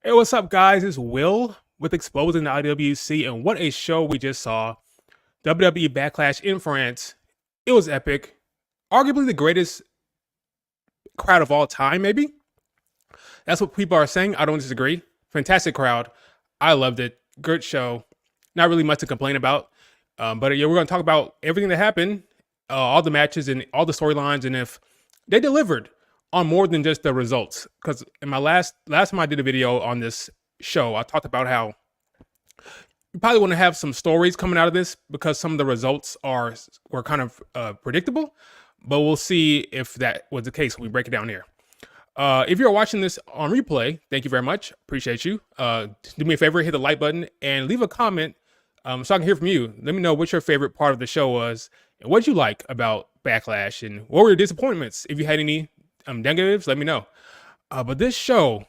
Hey, what's up, guys? It's Will with Exposing the IWC, and what a show we just saw. WWE Backlash in France. It was epic. Arguably the greatest crowd of all time, maybe. That's what people are saying. I don't disagree. Fantastic crowd. I loved it. Good show. Not really much to complain about. But yeah, we're going to talk about everything that happened, all the matches and all the storylines, and if they delivered on more than just the results. Because in my last time I did a video on this show, I talked about how you probably want to have some stories coming out of this because some of the results were kind of predictable. But we'll see if that was the case when we break it down here. If you're watching this on replay, thank you very much. Appreciate you. Do me a favor, hit the like button and leave a comment so I can hear from you. Let me know what your favorite part of the show was and what you like about Backlash and what were your disappointments. If you had any negatives, let me know. But this show,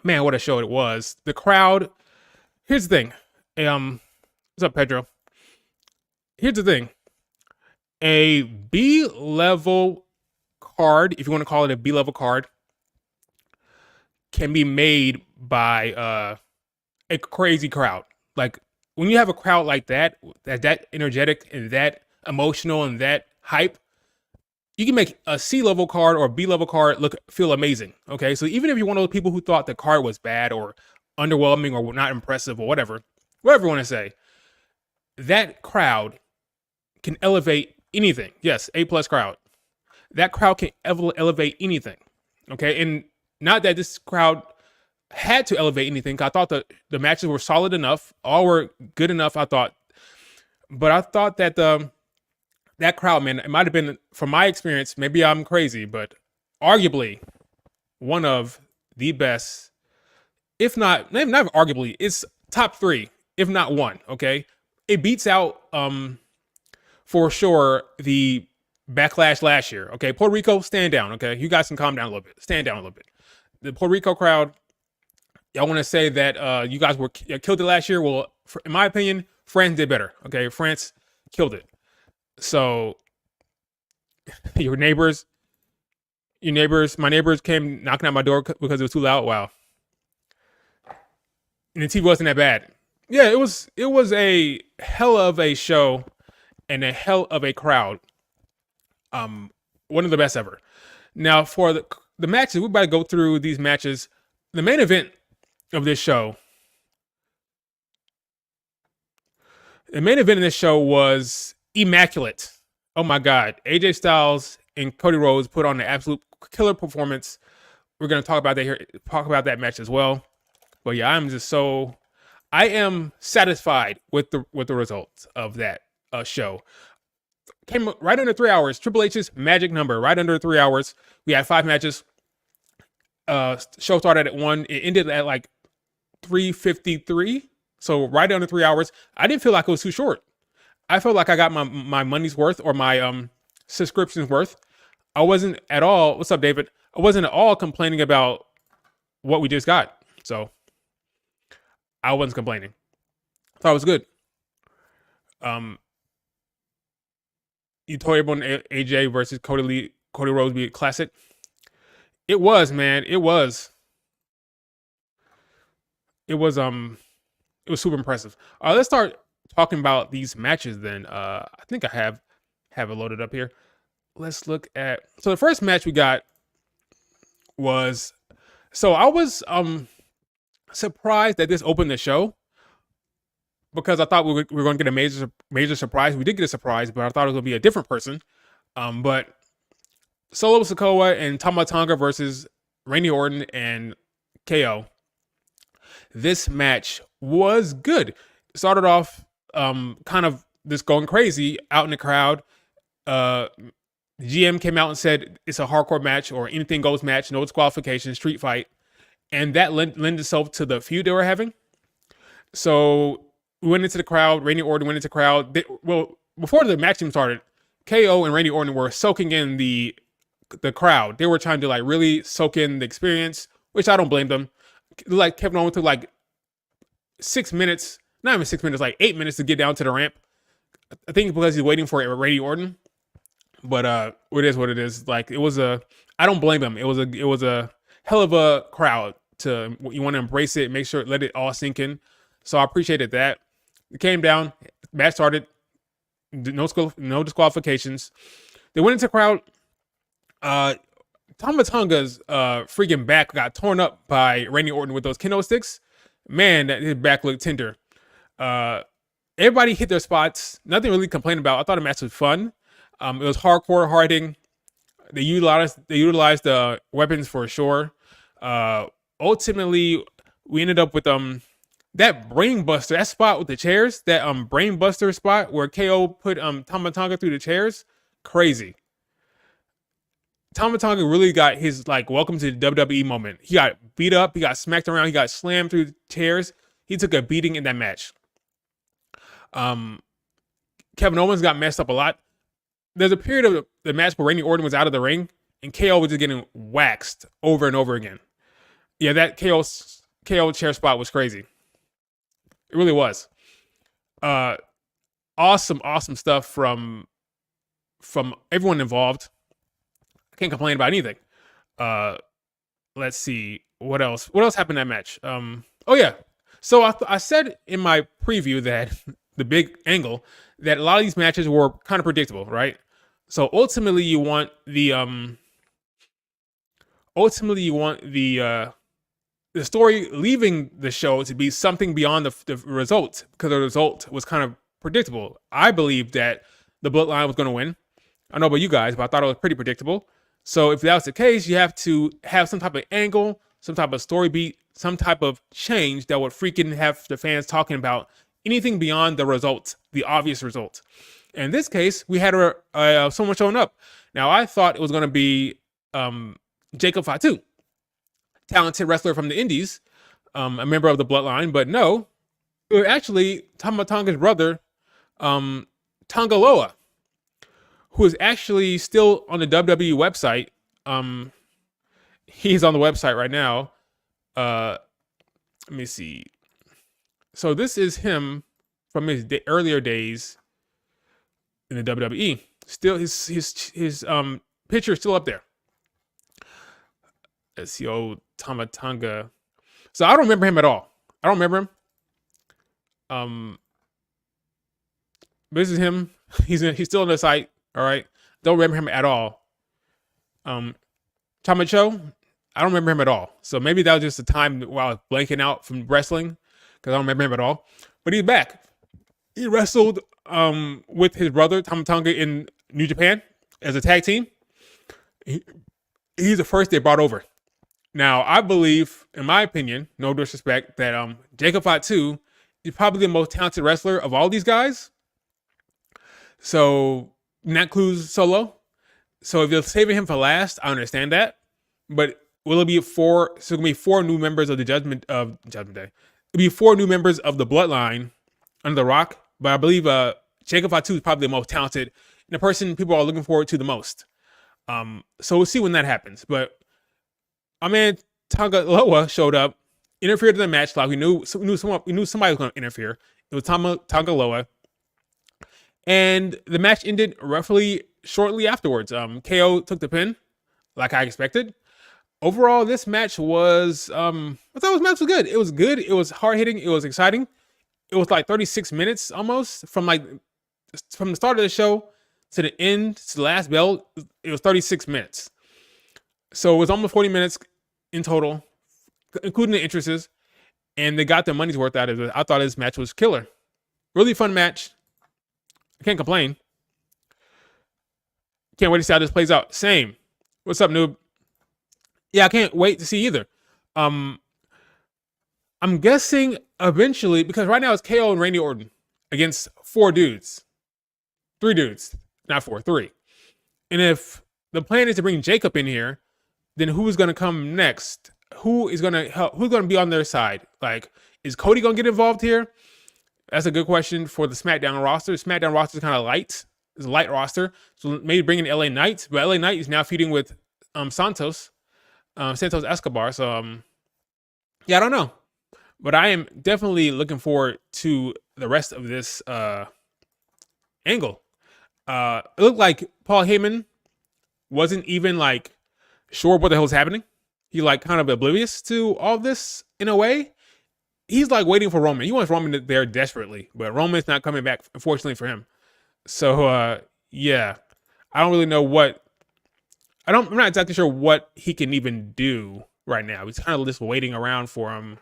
man, what a show it was. The crowd, here's the thing. What's up, Pedro? Here's the thing. A B-level card, if you want to call it a B-level card, can be made by a crazy crowd. Like, when you have a crowd like that energetic and that emotional and that hype, you can make a C-level card or a B-level card feel amazing, okay? So even if you're one of those people who thought the card was bad or underwhelming or not impressive or whatever you want to say, that crowd can elevate anything. Yes, A-plus crowd. That crowd can elevate anything, okay? And not that this crowd had to elevate anything. I thought the matches were solid enough. All were good enough, I thought. But I thought that that crowd, man, it might have been, from my experience, maybe I'm crazy, but arguably one of the best, if not arguably, it's top 3, if not 1, okay? It beats out, for sure, the Backlash last year, okay? Puerto Rico, stand down, okay? You guys can calm down a little bit. Stand down a little bit. The Puerto Rico crowd, y'all want to say that you guys killed it last year? Well, in my opinion, France did better, okay? France killed it. So my neighbors came knocking at my door because it was too loud. Wow. And the TV wasn't that bad. Yeah, it was a hell of a show and a hell of a crowd. One of the best ever. Now for the matches, we're about to go through these matches. The main event of this show. The main event of this show was immaculate. Oh my God. AJ Styles and Cody Rhodes put on an absolute killer performance. We're going to talk about that here, talk about that match as well. But yeah, I am satisfied with the results of that show. Came right under 3 hours. Triple H's magic number, right under 3 hours. We had 5 matches. Show started at 1. It ended at like 3:53. So right under 3 hours. I didn't feel like it was too short. I felt like I got my money's worth or my subscription's worth. I wasn't at all. What's up, David? I wasn't at all complaining about what we just got. So I wasn't complaining. Thought it was good. You told everyone AJ versus Cody Rhodes be a classic. It was, man. It was super impressive. Let's start talking about these matches then. I think I have it loaded up here. Let's look at, so the first match we got was, so I was surprised that this opened the show because I thought we were going to get a major surprise. We did get a surprise, but I thought it was going to be a different person. But Solo Sikoa and Tonga versus Randy Orton and KO. This match was good. It started off kind of just going crazy out in the crowd. The GM came out and said it's a hardcore match or anything goes match, no disqualification, street fight. And that lent itself to the feud they were having. So we went into the crowd. Randy Orton went into the crowd. Before the match even started, KO and Randy Orton were soaking in the crowd. They were trying to like really soak in the experience, which I don't blame them. Like Kevin Owens took like 6 minutes, not even 6 minutes, like 8 minutes to get down to the ramp. I think because he's waiting for Randy Orton. But it is what it is. Like I don't blame him. It was a hell of a crowd you want to embrace it, make sure let it all sink in. So I appreciated that. It came down, match started, no disqualifications. They went into the crowd. Tonga's freaking back got torn up by Randy Orton with those kendo sticks. Man, his back looked tender. Everybody hit their spots. Nothing really to complain about. I thought the match was fun. It was hardcore, hard hitting. They utilized the weapons for sure. Ultimately, we ended up with that brain buster, that spot with the chairs, that brain buster spot where KO put Tonga through the chairs. Crazy. Tonga really got his like welcome to the WWE moment. He got beat up, he got smacked around, he got slammed through the chairs. He took a beating in that match. Kevin Owens got messed up a lot. There's a period of the match where Randy Orton was out of the ring and KO was just getting waxed over and over again. Yeah, that KO chair spot was crazy. It really was. Awesome stuff from everyone involved. I can't complain about anything. Let's see what else. What else happened in that match? Oh yeah. So I said in my preview that the big angle that a lot of these matches were kind of predictable, right? So ultimately, you want the story leaving the show to be something beyond the result, because the result was kind of predictable. I believed that the Bloodline was going to win. I don't know about you guys, but I thought it was pretty predictable. So if that was the case, you have to have some type of angle, some type of story beat, some type of change that would freaking have the fans talking about anything beyond the result, the obvious result. In this case, we had someone showing up. Now, I thought it was going to be Jacob Fatu, talented wrestler from the Indies, a member of the Bloodline, but no, it was actually Tonga's brother, Tonga Loa, who is actually still on the WWE website. He's on the website right now. Let me see. So this is him from his earlier days in the WWE. Still, his picture is still up there. Let's see, old Tonga. So I don't remember him at all. I don't remember him. But this is him. He's still on the site. All right. Don't remember him at all. Tamacho, I don't remember him at all. So maybe that was just a time while I was blanking out from wrestling, because I don't remember him at all. But he's back. He wrestled with his brother Tonga in New Japan as a tag team. He's the first they brought over. Now, I believe, in my opinion, no disrespect, that Jacob Fatu is probably the most talented wrestler of all these guys. So that includes Solo. So if you're saving him for last, I understand that. But will it be four? So it's gonna be 4 new members of the Judgment Day. It'll be 4 new members of the Bloodline under the Rock. But I believe Jacob Fatu is probably the most talented and the person people are looking forward to the most. So we'll see when that happens. But our man Tonga Loa showed up, interfered in the match like we knew somebody was going to interfere. It was Tonga Loa, and the match ended roughly shortly afterwards. KO took the pin, like I expected. Overall, this match was I thought this match was good. It was good. It was hard hitting. It was exciting. It was like 36 minutes almost from the start of the show to the end, to the last bell. It was 36 minutes. So it was almost 40 minutes in total, including the entrances, and they got their money's worth out of it. I thought this match was killer. Really fun match. I can't complain. Can't wait to see how this plays out. Same. What's up, noob? Yeah, I can't wait to see either. I'm guessing eventually, because right now it's KO and Randy Orton against 4 dudes. 3 dudes. Not 4, 3. And if the plan is to bring Jacob in here, then who's going to come next? Who is going to help? Who's going to be on their side? Like, is Cody going to get involved here? That's a good question for the SmackDown roster. SmackDown roster is kind of light. It's a light roster. So maybe bring in LA Knight. But LA Knight is now feuding with Santos Escobar. So, yeah, I don't know. But I am definitely looking forward to the rest of this angle. It looked like Paul Heyman wasn't even like sure what the hell's happening. he like kind of oblivious to all this in a way. He's like waiting for Roman. He wants Roman there desperately, but Roman's not coming back, unfortunately for him. So yeah, I don't really know what. I'm not exactly sure what he can even do right now. He's kind of just waiting around for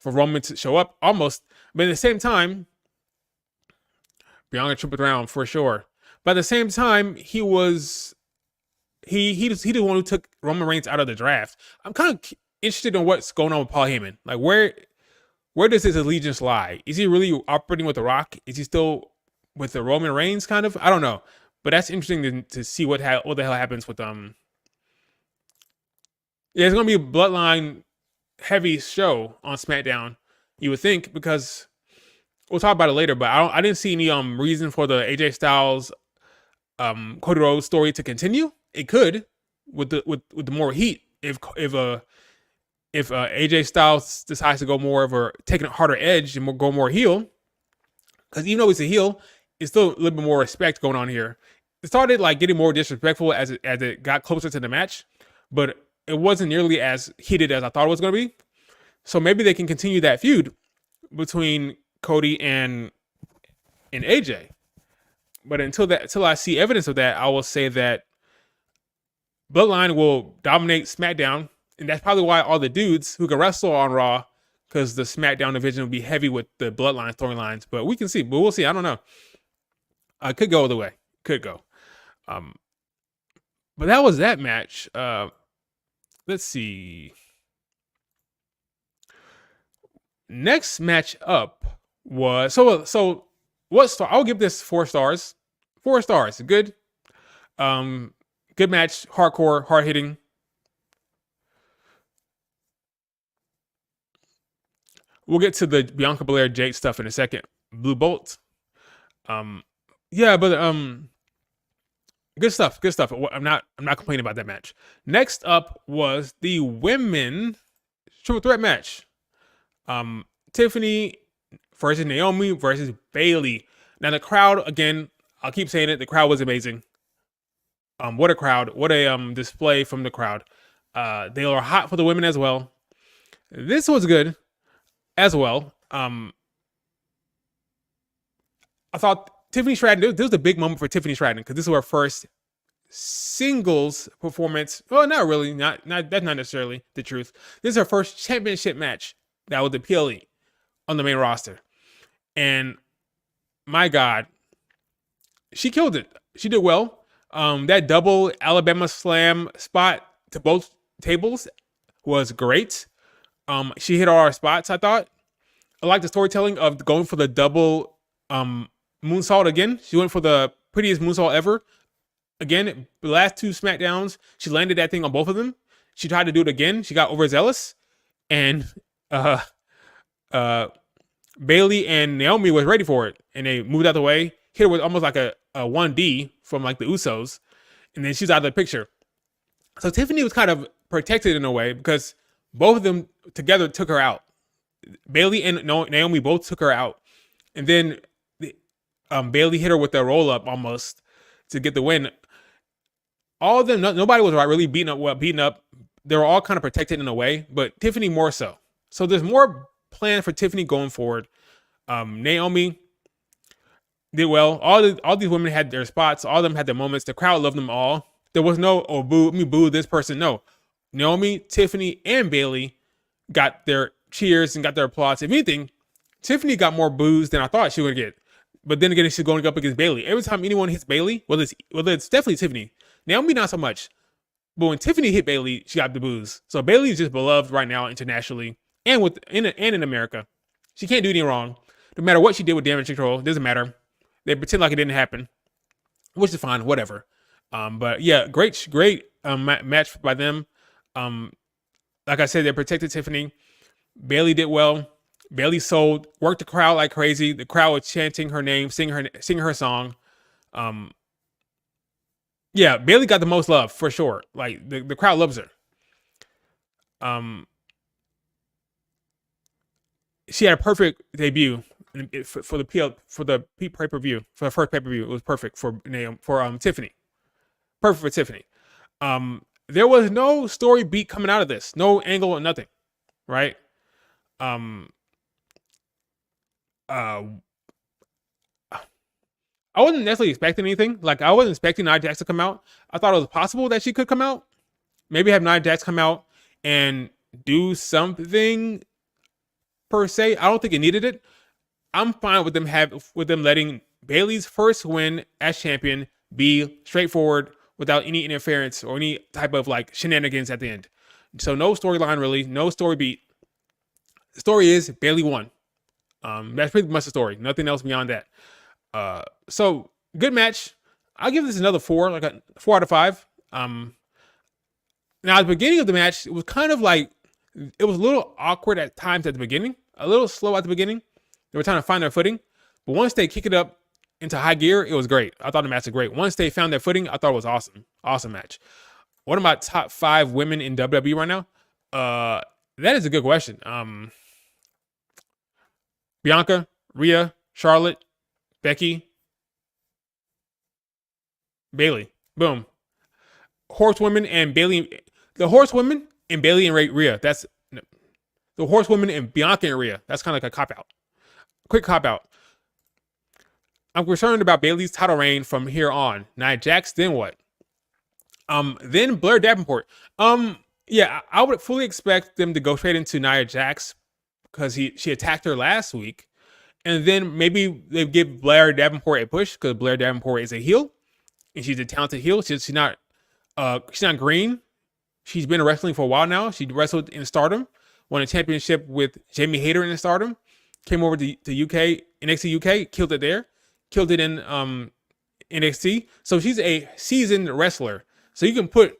Roman to show up almost. But at the same time, Bianca tripped around for sure. But at the same time, he was the one who took Roman Reigns out of the draft. I'm kind of interested in what's going on with Paul Heyman. Like where does his allegiance lie? Is he really operating with The Rock? Is he still with the Roman Reigns kind of? I don't know. But that's interesting to see what the hell happens with Yeah, it's gonna be a Bloodline heavy show on SmackDown. You would think, because we'll talk about it later. But I didn't see any reason for the AJ Styles Cody Rhodes story to continue. It could with the more heat if AJ Styles decides to go more of a taking a harder edge and go more heel. Because even though he's a heel, it's still a little bit more respect going on here. It started like getting more disrespectful as it got closer to the match, but it wasn't nearly as heated as I thought it was going to be. So maybe they can continue that feud between Cody and AJ. But until I see evidence of that, I will say that Bloodline will dominate SmackDown, and that's probably why all the dudes who can wrestle on Raw, because the SmackDown division will be heavy with the Bloodline storylines. But we can see. But we'll see. I don't know. Could go either way. Could go. But that was that match. Let's see. Next match up was so what star? I'll give this 4 stars. 4 stars. Good. Good match. Hardcore. Hard hitting. We'll get to the Bianca Belair Jade stuff in a second. Blue Bolt. Yeah, but good stuff. Good stuff. I'm not complaining about that match. Next up was the women triple threat match. Tiffany versus Naomi versus Bayley. Now the crowd, again, I'll keep saying it, the crowd was amazing. What a crowd. What a display from the crowd. They were hot for the women as well. This was good as well. I thought Tiffany Stratton, this was a big moment for Tiffany Stratton because this was her first singles performance. Well, not really. Not that's not necessarily the truth. This is her first championship match that was the PLE on the main roster. And my God, she killed it. She did well. That double Alabama slam spot to both tables was great. She hit all her spots, I thought. I like the storytelling of going for the double moonsault again. She went for the prettiest moonsault ever. Again, the last 2 SmackDowns, she landed that thing on both of them. She tried to do it again. She got overzealous. And Bayley and Naomi was ready for it. And they moved out the way. Hit her with almost like a 1D from like the Usos. And then she's out of the picture. So Tiffany was kind of protected in a way because both of them together took her out. Bayley and Naomi both took her out. And then Bayley hit her with a roll-up almost to get the win. All of them, nobody was really beaten up. They were all kind of protected in a way, but Tiffany more so. So there's more planned for Tiffany going forward. Naomi did well. All these women had their spots. All of them had their moments. The crowd loved them all. There was no, oh, boo, me boo this person. No. Naomi, Tiffany, and Bayley got their cheers and got their applause. If anything, Tiffany got more boos than I thought she would get. But then again, she's going up against Bayley. Every time anyone hits Bayley, whether it's definitely Tiffany. Naomi, not so much. But when Tiffany hit Bayley, she got the boos. So Bayley is just beloved right now internationally and in America. She can't do anything wrong. No matter what she did with damage control, it doesn't matter. They pretend like it didn't happen, which is fine, whatever. But yeah, great match by them. Like I said, they protected Tiffany. Bayley did well. Bayley sold, worked the crowd like crazy. The crowd was chanting her name, singing her song. Yeah, Bayley got the most love for sure. Like the crowd loves her. She had a perfect debut for the pay-per-view. For the first pay-per-view, it was perfect for Tiffany. Perfect for Tiffany. there was no story beat coming out of this, no angle or nothing, right? Uh, I wasn't necessarily expecting anything. Like, I wasn't expecting Nia Jax to come out. I thought it was possible that she could come out. Maybe have Nia Jax come out and do something per se. I don't think it needed it. I'm fine with them letting Bayley's first win as champion be straightforward without any interference or any type of like shenanigans at the end. So no storyline really, no story beat. The story is Bayley won. That's pretty much the story. Nothing else beyond that. So good match. I'll give this another 4, like a 4 out of 5. Now at the beginning of the match, it was kind of like, it was a little awkward at times at the beginning, a little slow at the beginning. They were trying to find their footing, but once they kick it up into high gear, it was great. I thought the match was great. Once they found their footing, I thought it was awesome. Awesome match. What are my top 5 women in WWE right now? That is a good question. Bianca, Rhea, Charlotte, Becky, Bayley. Boom. Horsewomen and Bayley. The horsewomen and Bayley and Rhea. That's the horsewomen and Bianca and Rhea. That's kind of like a cop-out. Quick cop-out. I'm concerned about Bayley's title reign from here on. Nia Jax, then what? Then Blair Davenport. Yeah, I would fully expect them to go straight into Nia Jax because she attacked her last week. And then maybe they give Blair Davenport a push because Blair Davenport is a heel. And she's a talented heel. She's not green. She's been wrestling for a while now. She wrestled in Stardom, won a championship with Jamie Hayter in Stardom, came over to UK, NXT UK, killed it there, killed it in NXT. So she's a seasoned wrestler. So you can put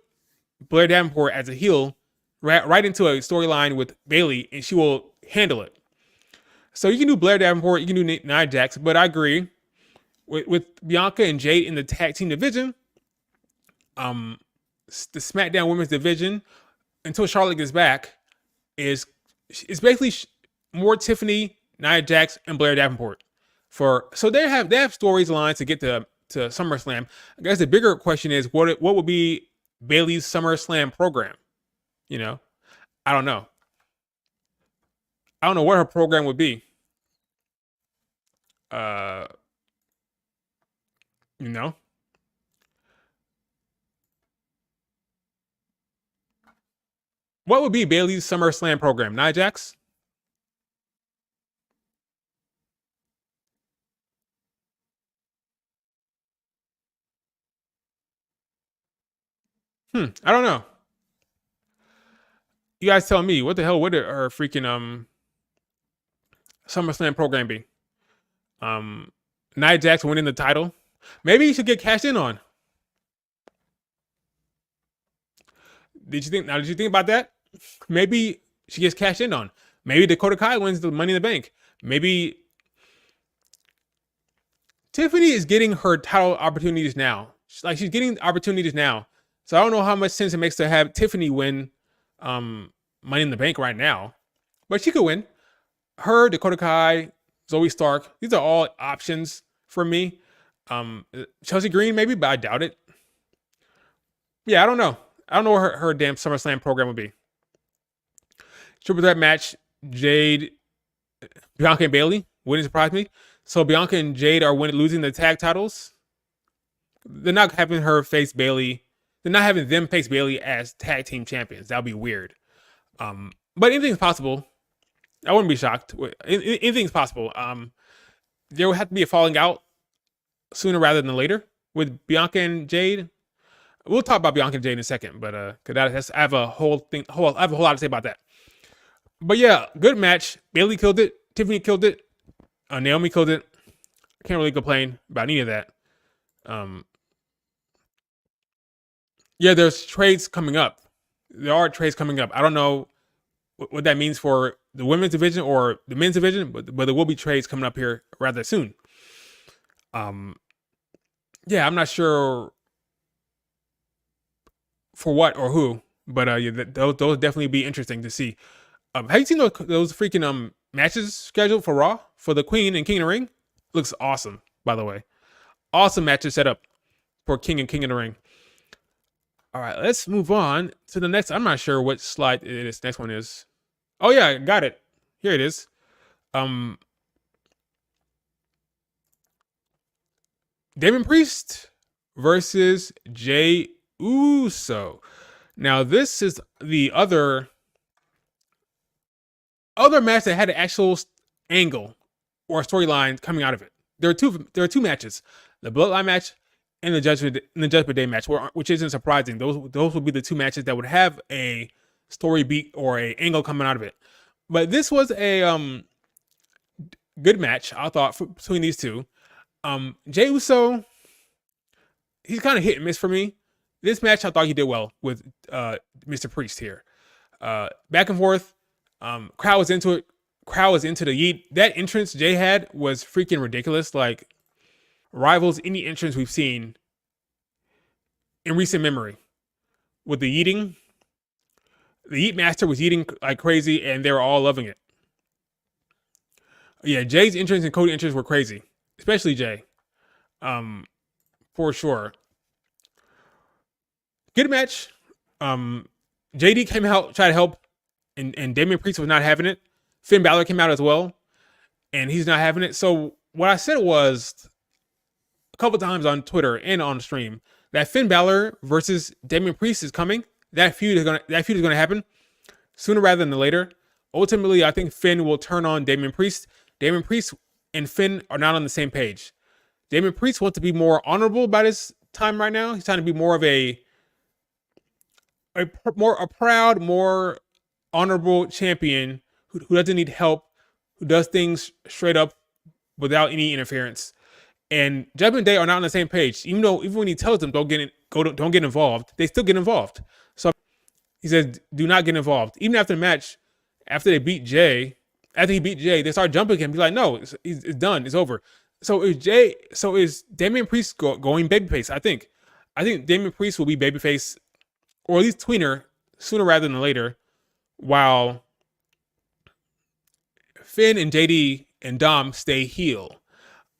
Blair Davenport as a heel right into a storyline with Bayley, and she will handle it. So you can do Blair Davenport, you can do Nia Jax, but I agree with Bianca and Jade in the tag team division. The SmackDown Women's division until Charlotte gets back is basically more Tiffany, Nia Jax, and Blair Davenport. So they have storylines to get to SummerSlam. I guess the bigger question is what would be Bayley's SummerSlam program? You know, I don't know. I don't know what her program would be. You know. What would be Bayley's SummerSlam program? Nia Jax? I don't know. You guys tell me, what the hell would her freaking SummerSlam program be? Nia Jax winning the title. Maybe you should get cashed in on. Did you think about that? Maybe she gets cashed in on. Maybe Dakota Kai wins the Money in the Bank. Maybe Tiffany is getting her title opportunities now. She's getting opportunities now. So I don't know how much sense it makes to have Tiffany win Money in the Bank right now. But she could win. Her, Dakota Kai, Zoe Stark. These are all options for me. Chelsea Green maybe, but I doubt it. Yeah, I don't know. I don't know what her damn SummerSlam program would be. Triple threat match, Jade, Bianca and Bayley. Wouldn't surprise me. So Bianca and Jade are losing the tag titles. They're not having her face Bayley. They're not having them face Bayley as tag team champions. That would be weird. But anything's possible. I wouldn't be shocked. Anything's possible. There will have to be a falling out sooner rather than later with Bianca and Jade. We'll talk about Bianca and Jade in a second, but I have a whole lot to say about that. But yeah, good match. Bayley killed it. Tiffany killed it. Naomi killed it. I can't really complain about any of that. Yeah, there's trades coming up. There are trades coming up. I don't know what that means for the women's division or the men's division, but there will be trades coming up here rather soon. Yeah, I'm not sure for what or who, but yeah, those definitely be interesting to see. Have you seen those freaking matches scheduled for Raw for the Queen and King of the Ring? Looks awesome, by the way. Awesome matches set up for King and King of the Ring. All right, let's move on to the next. I'm not sure what slide this next one is. Oh yeah, got it. Here it is. Damian Priest versus Jey Uso. Now this is the other match that had an actual angle or storyline coming out of it. There are two matches: the Bloodline match and the Judgment Day match, which isn't surprising. Those would be the two matches that would have a story beat or a angle coming out of it. But this was a good match, I thought, between these two. Jey Uso, he's kind of hit and miss for me. This match, I thought he did well with Mr. Priest here. Back and forth. Crowd was into it. Crowd was into the yeet. That entrance Jey had was freaking ridiculous. Like, rivals any entrance we've seen in recent memory. With the yeeting, the Yeet Master was eating like crazy, and they were all loving it. Yeah, Jay's entrance and Cody entrance were crazy, especially Jey, for sure. Good match. JD came out, tried to help, and Damian Priest was not having it. Finn Balor came out as well, and he's not having it. So what I said was a couple times on Twitter and on the stream that Finn Balor versus Damian Priest is coming. That feud is gonna happen sooner rather than later. Ultimately, I think Finn will turn on Damian Priest. Damian Priest and Finn are not on the same page. Damian Priest wants to be more honorable about his time right now. He's trying to be more of a proud, more honorable champion who doesn't need help, who does things straight up without any interference. And Judgment Day are not on the same page. Even when he tells them don't get involved, they still get involved. So he says, do not get involved. Even after the match, after he beat Jey, they start jumping him. He's like, no, it's done. It's over. So is Damian Priest going babyface? I think Damian Priest will be babyface, or at least tweener, sooner rather than later, while Finn and JD and Dom stay heel.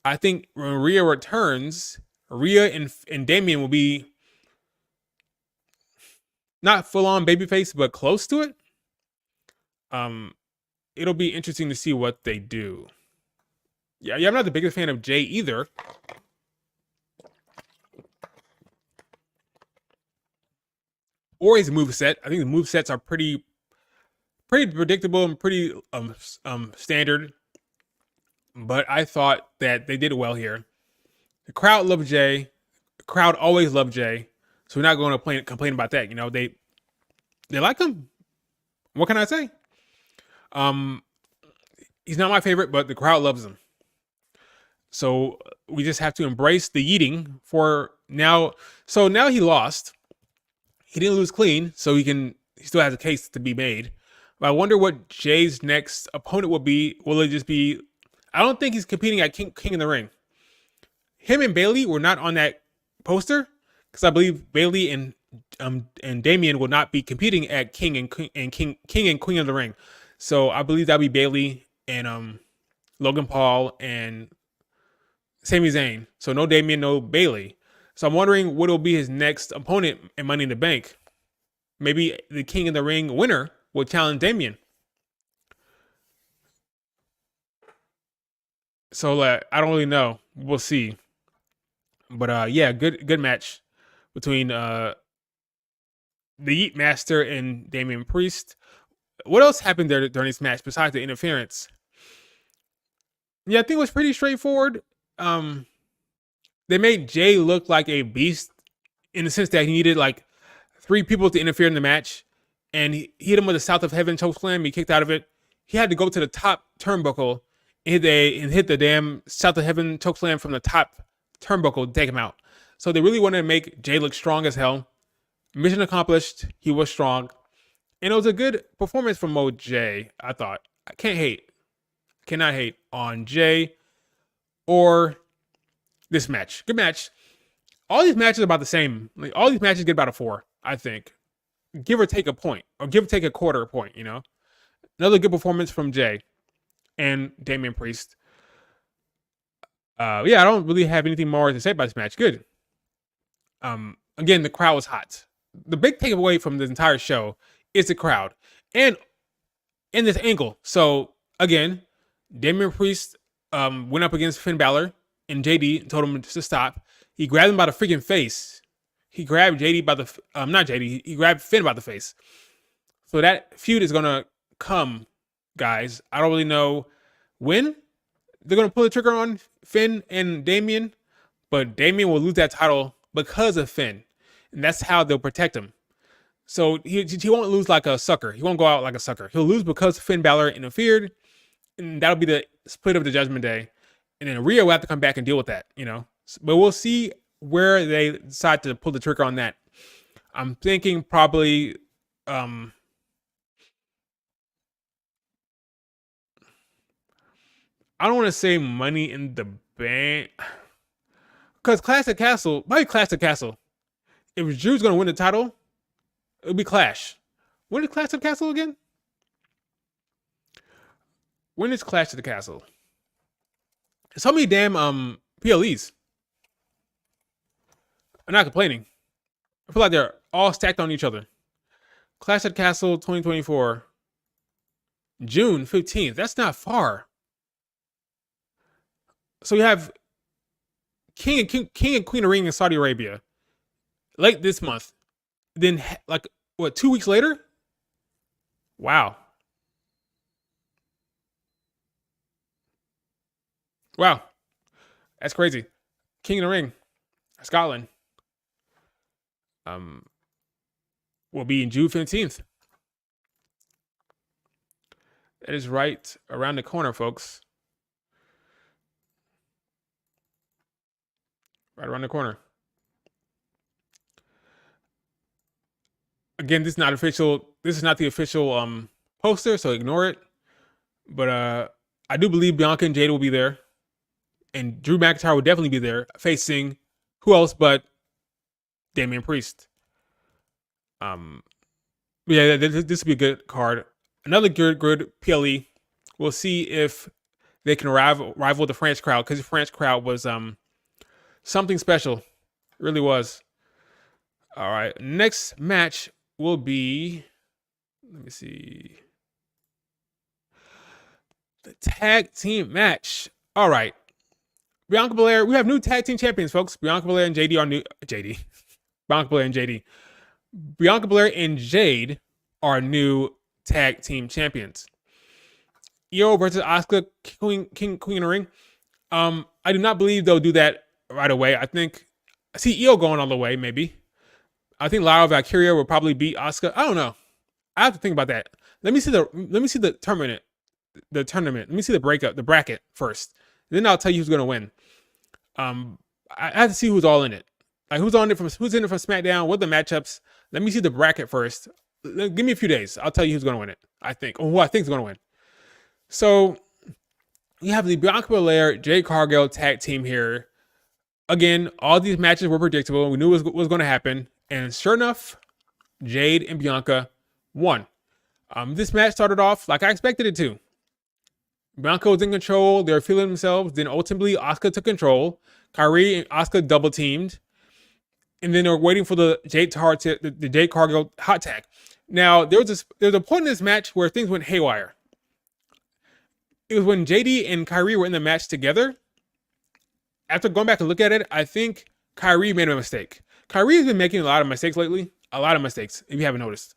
I think when Rhea returns, Rhea and Damian will be not full on babyface, but close to it. It'll be interesting to see what they do. Yeah, I'm not the biggest fan of Jey either. Or his moveset. I think the movesets are pretty predictable and pretty standard. But I thought that they did well here. The crowd loved Jey. The crowd always loved Jey. So we're not going to complain about that. You know, they like him. What can I say? He's not my favorite, but the crowd loves him. So we just have to embrace the yeeting for now. So now he lost. He didn't lose clean, so he still has a case to be made. But I wonder what Jay's next opponent will be. Will it just be? I don't think he's competing at King in the Ring. Him and Bayley were not on that poster because I believe Bayley and Damian will not be competing at King and Queen of the Ring. So I believe that'll be Bayley and Logan Paul and Sami Zayn. So no Damian, no Bayley. So I'm wondering what will be his next opponent in Money in the Bank. Maybe the King of the Ring winner will challenge Damian. So I don't really know. We'll see. But yeah, good match between the Yeet Master and Damian Priest. What else happened there during this match besides the interference? Yeah, I think it was pretty straightforward. They made Jey look like a beast in the sense that he needed like 3 people to interfere in the match, and he hit him with a South of Heaven chokeslam. He kicked out of it. He had to go to the top turnbuckle and hit the damn South of Heaven chokeslam from the top turnbuckle to take him out. So they really wanted to make Jey look strong as hell. Mission accomplished. He was strong. And it was a good performance from Jey, I thought. I cannot hate on Jey or this match. Good match. All these matches are about the same. Like, all these matches get about a 4, I think. Give or take a point. Or give or take a quarter point, you know? Another good performance from Jey and Damian Priest. Yeah, I don't really have anything more to say about this match. Good. Again, the crowd was hot. the big takeaway from this entire show is the crowd and in this angle. So again, Damian Priest went up against Finn Balor and JD told him to stop. He grabbed him by the freaking face. He grabbed JD by the not JD. He grabbed Finn by the face. So that feud is gonna come, guys. I don't really know when they're gonna pull the trigger on Finn and Damian, but Damian will lose that title because of Finn, and that's how they'll protect him. So he won't lose like a sucker. He won't go out like a sucker. He'll lose because Finn Balor interfered, and that'll be the split of the Judgment Day. And then Rhea will have to come back and deal with that, you know. But we'll see where they decide to pull the trigger on that. I'm thinking probably I don't want to say Money in the Bank, because Clash Castle, if Drew's going to win the title, it'll be Clash. When is Clash of the Castle again? When is Clash of the Castle? So many damn PLEs. I'm not complaining. I feel like they're all stacked on each other. Clash of the Castle 2024. June 15th. That's not far. So you have King and Queen of Ring in Saudi Arabia late this month. Then, like, what, 2 weeks later? Wow. Wow. That's crazy. King of the Ring, Scotland. Will be in June 15th. That is right around the corner, folks. Right around the corner. Again, this is not official. This is not the official poster, so ignore it. But I do believe Bianca and Jade will be there, and Drew McIntyre will definitely be there, facing who else but Damian Priest. Yeah, this will be a good card. Another good PLE. We'll see if they can rival the French crowd, because the French crowd was something special. It really was. All right, next match will be, let me see, the tag team match. All right, Bianca Belair. We have new tag team champions, folks. Bianca Belair and JD are new. Bianca Belair and JD. Bianca Belair and Jade are new tag team champions. Io versus Asuka, Queen of the Ring. I do not believe they'll do that right away. I see Io going all the way, maybe. I think Lyra Valkyria will probably beat Asuka. I don't know. I have to think about that. Let me see the tournament. Let me see the bracket first. Then I'll tell you who's gonna win. I have to see who's all in it. Like who's in it from SmackDown, what are the matchups. Let me see the bracket first. Give me a few days. I'll tell you who's gonna win it. Who I think is gonna win. So you have the Bianca Belair, Jade Cargill tag team here. Again, all these matches were predictable. We knew what was going to happen. And sure enough, Jade and Bianca won. This match started off like I expected it to. Bianca was in control. They were feeling themselves. Then ultimately, Asuka took control. Kyrie and Asuka double teamed. And then they were waiting for the Jade Cargill hot tag. Now, there was a point in this match where things went haywire. It was when JD and Kyrie were in the match together. After going back and look at it, I think Kyrie made a mistake. Kyrie has been making a lot of mistakes lately. A lot of mistakes, if you haven't noticed.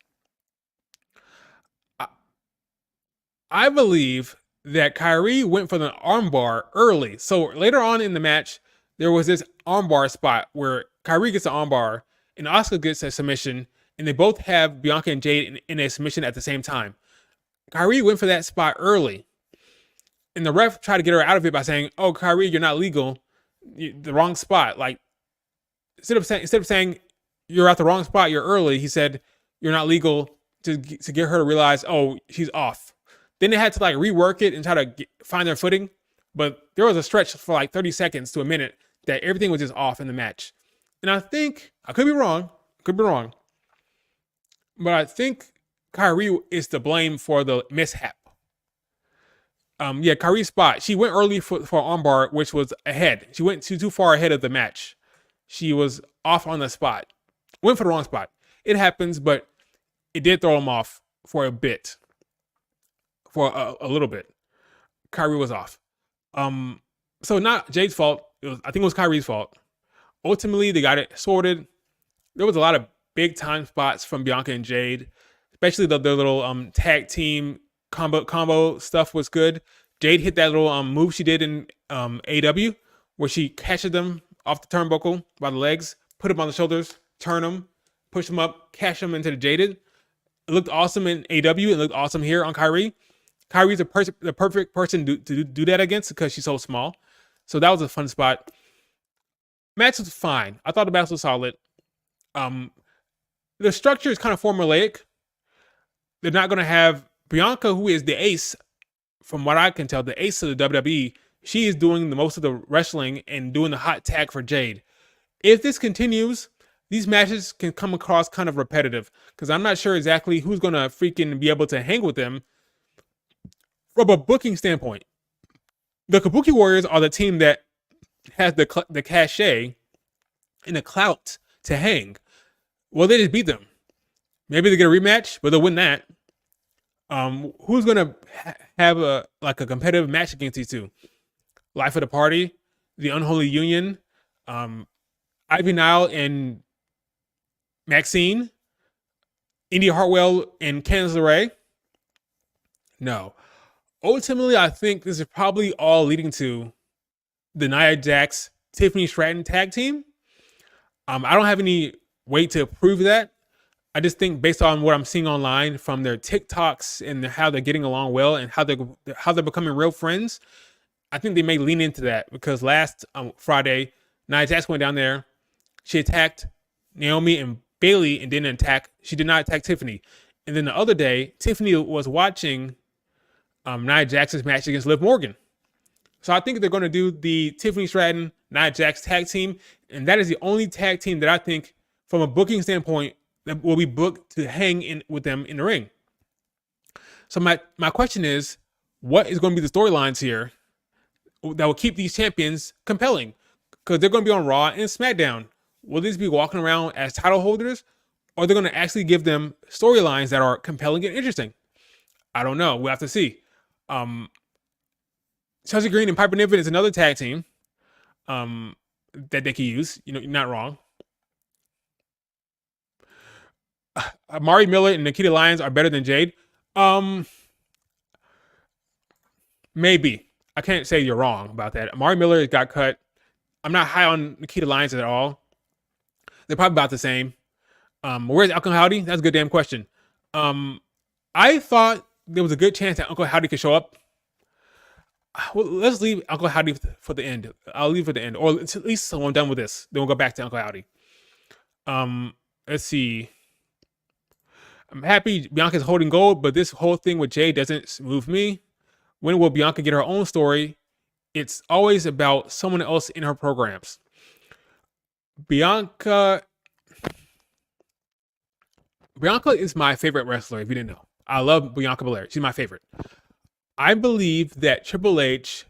I believe that Kyrie went for the armbar early. So later on in the match, there was this armbar spot where Kyrie gets an armbar and Asuka gets a submission, and they both have Bianca and Jade in a submission at the same time. Kyrie went for that spot early. And the ref tried to get her out of it by saying, "Oh, Kyrie, you're not legal. The wrong spot." Like instead of saying you're at the wrong spot, you're early, he said you're not legal to get her to realize, oh, she's off. Then they had to like rework it and try to find their footing. But there was a stretch for like 30 seconds to a minute that everything was just off in the match. And I think I could be wrong, but I think Kyrie is to blame for the mishap. Kyrie's spot. She went early for armbar, which was ahead. She went too far ahead of the match. She was off on the spot. Went for the wrong spot. It happens, but it did throw him off for a bit, for a little bit. Kyrie was off. So not Jade's fault. I think it was Kyrie's fault. Ultimately, they got it sorted. There was a lot of big time spots from Bianca and Jade, especially their little tag team combo stuff was good. Jade hit that little move she did in AEW where she catches them off the turnbuckle by the legs, put them on the shoulders, turn them, push them up, cash them into the Jaded. It looked awesome in AEW. It looked awesome here on Kyrie. Kyrie's the perfect person to do that against because she's so small. So that was a fun spot. Match was fine. I thought the match was solid. The structure is kind of formulaic. They're not going to have Bianca, who is the ace, from what I can tell, the ace of the WWE. She is doing the most of the wrestling and doing the hot tag for Jade. If this continues, these matches can come across kind of repetitive because I'm not sure exactly who's going to freaking be able to hang with them from a booking standpoint. The Kabuki Warriors are the team that has the cachet and the clout to hang. Well, they just beat them. Maybe they get a rematch, but they'll win that. Who's gonna have a competitive match against these two? Life of the Party, the Unholy Union, Ivy Nile and Maxine, Indy Hartwell and Candice LeRae. No. Ultimately, I think this is probably all leading to the Nia Jax, Tiffany Stratton tag team. I don't have any way to prove that. I just think based on what I'm seeing online from their TikToks and how they're getting along well and how they're becoming real friends, I think they may lean into that because last Friday, Nia Jax went down there. She attacked Naomi and Bayley and didn't attack. She did not attack Tiffany. And then the other day, Tiffany was watching Nia Jax's match against Liv Morgan. So I think they're going to do the Tiffany Stratton, Nia Jax tag team. And that is the only tag team that I think, from a booking standpoint, that will be booked to hang in with them in the ring. So my question is, what is going to be the storylines here that will keep these champions compelling? Because they're going to be on Raw and SmackDown. Will these be walking around as title holders? Or are they going to actually give them storylines that are compelling and interesting? I don't know. We'll have to see. Chelsea Green and Piper Niven is another tag team that they can use. You know, you're not wrong. Amari Miller and Nikita Lyons are better than Jade. Maybe. I can't say you're wrong about that. Amari Miller got cut. I'm not high on Nikita Lyons at all. They're probably about the same. Where's Uncle Howdy? That's a good damn question. I thought there was a good chance that Uncle Howdy could show up. Well, let's leave Uncle Howdy for the end. I'll leave for the end. Or at least when I'm done with this. Then we'll go back to Uncle Howdy. Let's see. I'm happy Bianca's holding gold, but this whole thing with Jay doesn't move me. When will Bianca get her own story? It's always about someone else in her programs. Bianca is my favorite wrestler, if you didn't know. I love Bianca Belair. She's my favorite. I believe that Triple H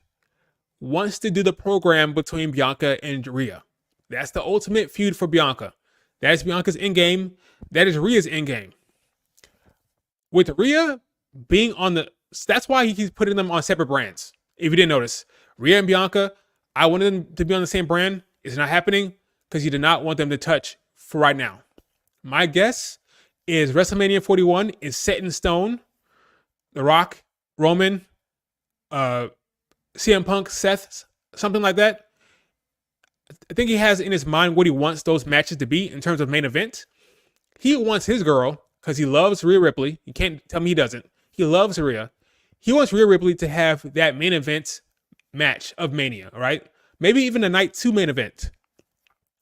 wants to do the program between Bianca and Rhea. That's the ultimate feud for Bianca. That is Bianca's endgame. That is Rhea's endgame. With Rhea being on the... That's why he's putting them on separate brands. If you didn't notice. Rhea and Bianca, I wanted them to be on the same brand. It's not happening because you did not want them to touch for right now. My guess is WrestleMania 41 is set in stone. The Rock, Roman, CM Punk, Seth, something like that. I think he has in his mind what he wants those matches to be in terms of main event. He wants his girl, because he loves Rhea Ripley. You can't tell me he doesn't. He loves Rhea. He wants Rhea Ripley to have that main event match of Mania, all right? Maybe even a night 2 main event.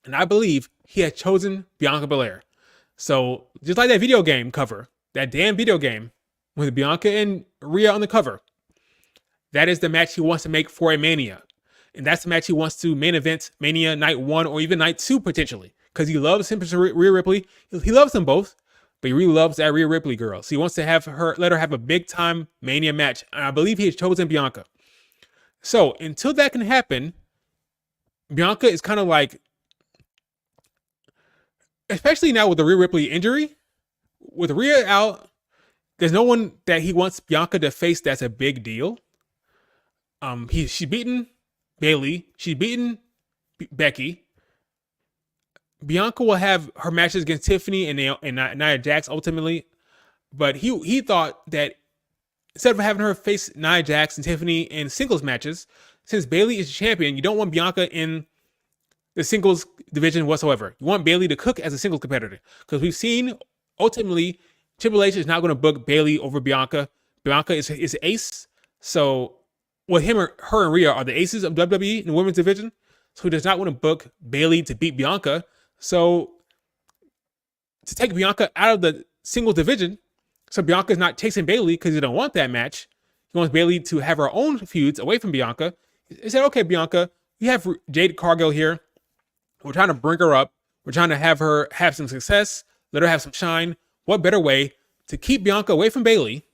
And I believe he has chosen Bianca Belair. So just like that video game cover, that damn video game with Bianca and Rhea on the cover, that is the match he wants to make for a Mania. And that's the match he wants to main event Mania night 1 or even night 2 potentially. Because he loves him, Rhea Ripley. He loves them both. But he really loves that Rhea Ripley girl. So he wants to let her have a big time Mania match. And I believe he has chosen Bianca. So until that can happen, Bianca is kind of like especially now with the Rhea Ripley injury. With Rhea out, there's no one that he wants Bianca to face that's a big deal. She's beaten Bayley. She's beaten Becky. Bianca will have her matches against Tiffany and Nia Jax ultimately, but he thought that instead of having her face Nia Jax and Tiffany in singles matches, since Bayley is champion, you don't want Bianca in the singles division whatsoever. You want Bayley to cook as a singles competitor, because we've seen ultimately Triple H is not going to book Bayley over Bianca. Bianca is ace, so her and Rhea are the aces of WWE in the women's division. So he does not want to book Bayley to beat Bianca. So to take Bianca out of the singles division, so Bianca's not chasing Bayley because he don't want that match. He wants Bayley to have her own feuds away from Bianca. He said, okay, Bianca, we have Jade Cargill here. We're trying to bring her up. We're trying to have her have some success, let her have some shine. What better way to keep Bianca away from Bayley?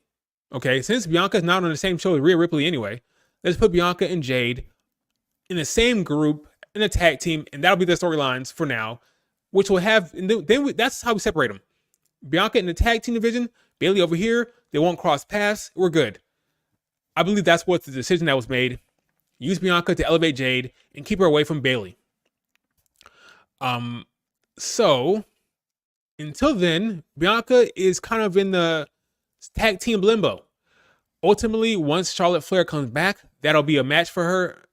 Okay, since Bianca's not on the same show as Rhea Ripley anyway, let's put Bianca and Jade in the same group in a tag team, and that'll be the storylines for now, which will have, that's how we separate them. Bianca in the tag team division, Bayley over here, they won't cross paths, we're good. I believe that's what the decision that was made. Use Bianca to elevate Jade and keep her away from Bayley. So until then, Bianca is kind of in the tag team limbo. Ultimately, once Charlotte Flair comes back, that'll be a match for her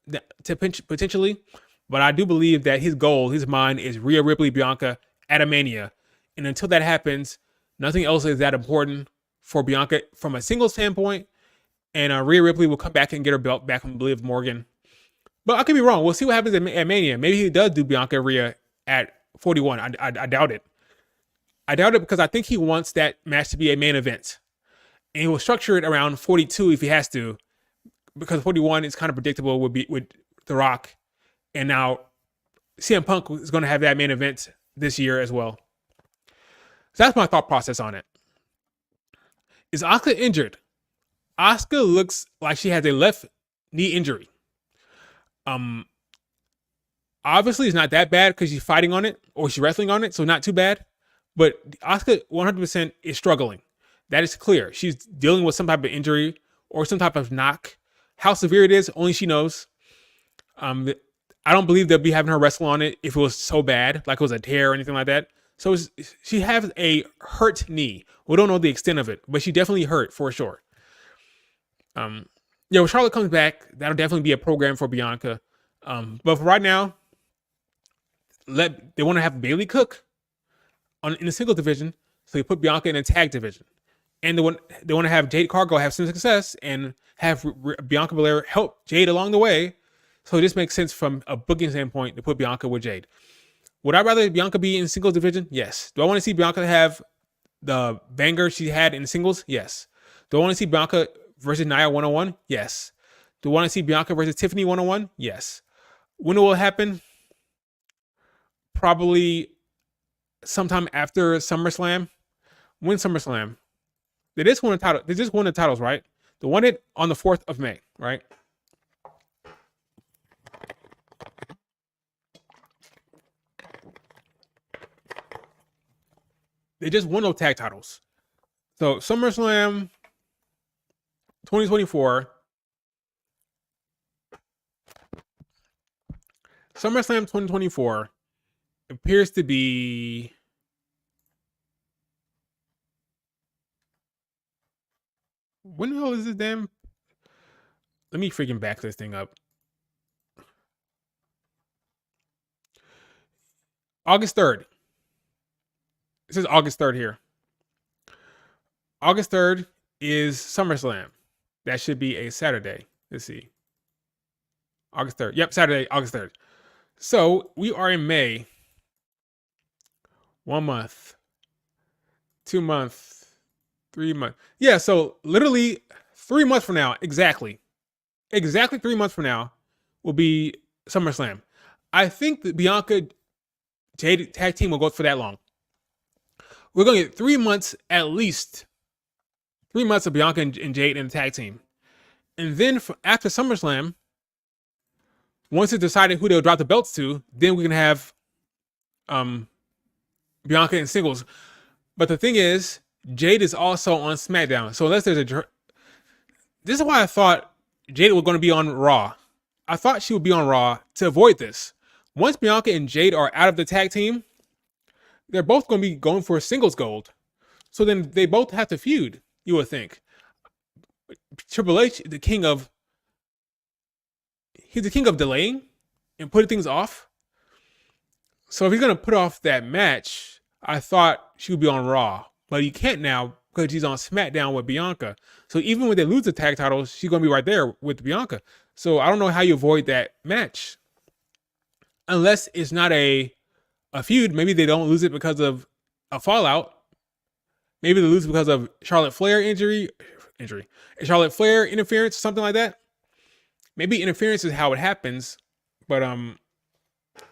to potentially. But I do believe that his goal, his mind, is Rhea Ripley, Bianca at a Mania. And until that happens, nothing else is that important for Bianca from a single standpoint. And Rhea Ripley will come back and get her belt back from Liv Morgan. But I could be wrong. We'll see what happens at Mania. Maybe he does do Bianca and Rhea at 41. I doubt it. I doubt it because I think he wants that match to be a main event. And he will structure it around 42 if he has to, because 41 is kind of predictable with The Rock. And now CM Punk is going to have that main event this year as well. So that's my thought process on it. Is Asuka injured? Asuka looks like she has a left knee injury. Obviously it's not that bad because she's fighting on it or she's wrestling on it, so not too bad. But Asuka 100% is struggling. That is clear. She's dealing with some type of injury or some type of knock. How severe it is, only she knows. I don't believe they'll be having her wrestle on it if it was so bad, like it was a tear or anything like that. So she has a hurt knee. We don't know the extent of it, but she definitely hurt for sure. When Charlotte comes back, that'll definitely be a program for Bianca. But for right now, they want to have Bayley cook in the single division, so they put Bianca in a tag division. And they want to have Jade Cargill have some success and have Bianca Belair help Jade along the way. So this makes sense from a booking standpoint to put Bianca with Jade. Would I rather Bianca be in the singles division? Yes. Do I want to see Bianca have the banger she had in the singles? Yes. Do I want to see Bianca versus Nia 101? Yes. Do I want to see Bianca versus Tiffany 101? Yes. When it will happen? Probably sometime after SummerSlam. When SummerSlam? They just won the title. They just won the titles, right? They won it on the 4th of May, right? They just won those tag titles. So SummerSlam 2024. SummerSlam 2024 appears to be when the hell is this damn? Let me freaking back this thing up. August 3rd. It says August 3rd here. August 3rd is SummerSlam. That should be a Saturday. Let's see. August 3rd. Yep, Saturday, August 3rd. So we are in May. 1 month. 2 months. 3 months. Yeah, so literally 3 months from now, exactly 3 months from now will be SummerSlam. I think the Bianca Jade tag team will go for that long. We're going to get 3 months at least. 3 months of Bianca and Jade in the tag team. And then after SummerSlam, once it's decided who they'll drop the belts to, then we can have Bianca in singles. But the thing is, Jade is also on SmackDown. So unless there's this is why I thought Jade was going to be on Raw. I thought she would be on Raw to avoid this. Once Bianca and Jade are out of the tag team, they're both going to be going for singles gold. So then they both have to feud, you would think. Triple H, he's the king of delaying and putting things off. So if he's going to put off that match, I thought she would be on Raw. But you can't now because she's on SmackDown with Bianca. So even when they lose the tag titles, she's going to be right there with Bianca. So I don't know how you avoid that match. Unless it's not a feud. Maybe they don't lose it because of a fallout. Maybe they lose because of Charlotte Flair injury. Charlotte Flair interference, something like that. Maybe interference is how it happens. But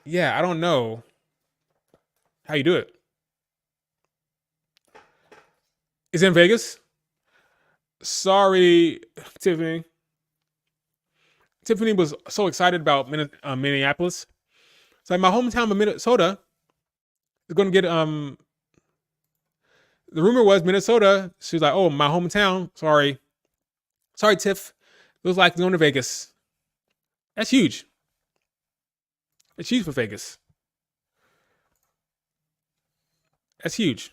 yeah, I don't know how you do it. It's in Vegas. Sorry, Tiffany. Tiffany was so excited about Minneapolis. It's like my hometown of Minnesota is going to get the rumor was Minnesota. She was like, "Oh, my hometown. Sorry, Tiff. Looks like going to Vegas. That's huge. It's huge for Vegas. That's huge.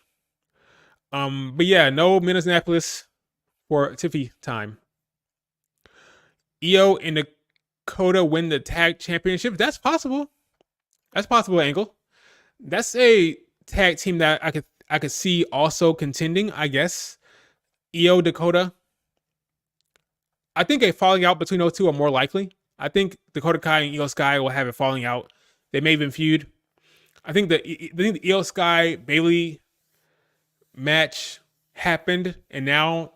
But yeah, no Minneapolis for Tiffy time. Io and Dakota win the tag championship. That's possible. That's possible, Angle. That's a tag team that I could see also contending, I guess. Io, Dakota. I think a falling out between those two are more likely. I think Dakota Kai and Io Sky will have a falling out. They may even feud. I think the Io Sky Bayley match happened, and now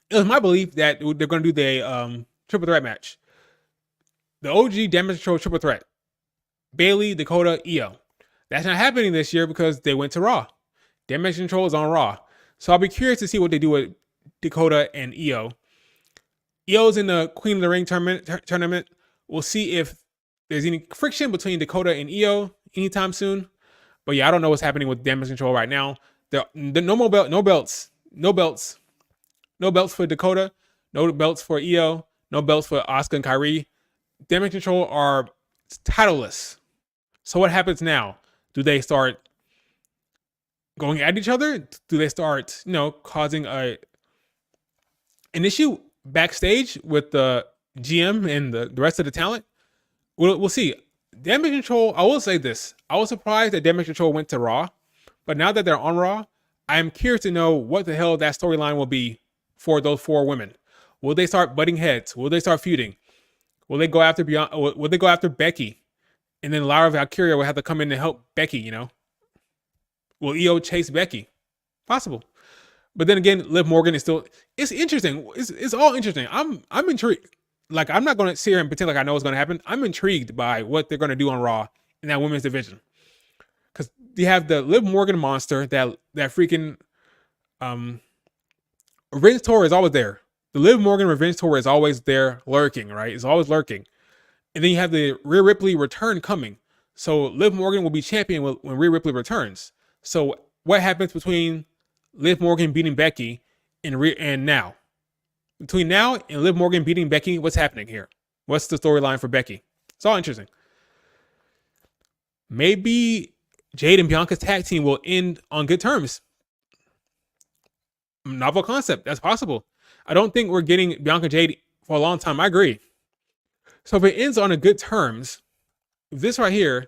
it was my belief that they're going to do the triple threat match. The OG Damage Control triple threat. Bayley, Dakota, Io. That's not happening this year because they went to Raw. Damage Control is on Raw. So I'll be curious to see what they do with Dakota and Io. Io's in the Queen of the Ring tournament. We'll see if there's any friction between Dakota and Io anytime soon. But yeah, I don't know what's happening with Damage Control right now. The no belts for Dakota, no belts for Io, no belts for Asuka and Kairi. Damage Control are titleless. So what happens now? Do they start going at each other? Do they start, causing an issue backstage with the GM and the rest of the talent? We'll see. Damage Control, I will say this. I was surprised that Damage Control went to Raw. But now that they're on Raw, I am curious to know what the hell that storyline will be for those four women. Will they start butting heads? Will they start feuding? Will they go after Will they go after Becky? And then Lyra Valkyria will have to come in to help Becky, Will Io chase Becky? Possible. But then again, Liv Morgan is still... It's interesting. It's all interesting. I'm intrigued. Like, I'm not going to sit here and pretend like I know what's going to happen. I'm intrigued by what they're going to do on Raw in that women's division. Because you have the Liv Morgan monster, that freaking Revenge Tour is always there. The Liv Morgan Revenge Tour is always there lurking, right? It's always lurking. And then you have the Rhea Ripley return coming. So Liv Morgan will be champion when Rhea Ripley returns. So what happens between Liv Morgan beating Becky and now? Between now and Liv Morgan beating Becky, what's happening here? What's the storyline for Becky? It's all interesting. Maybe Jade and Bianca's tag team will end on good terms. Novel concept. That's possible. I don't think we're getting Bianca Jade for a long time. I agree. So if it ends on a good terms, if this right here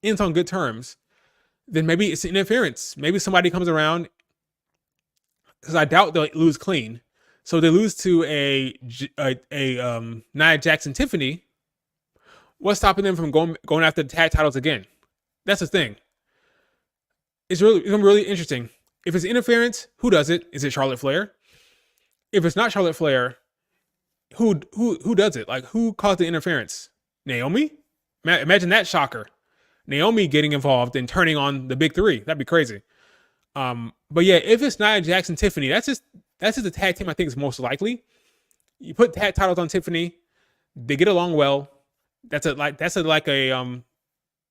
ends on good terms, then maybe it's interference. Maybe somebody comes around, because I doubt they'll lose clean. So they lose to a Nia Jackson Tiffany. What's stopping them from going after the tag titles again? That's the thing. It's gonna be really interesting. If it's interference, who does it? Is it Charlotte Flair? If it's not Charlotte Flair, who does it? Like, who caused the interference? Naomi? Imagine that shocker. Naomi getting involved and turning on the big three. That'd be crazy. But yeah, if it's Nia Jackson Tiffany, that's just the tag team I think is most likely. You put tag titles on Tiffany, they get along well. That's a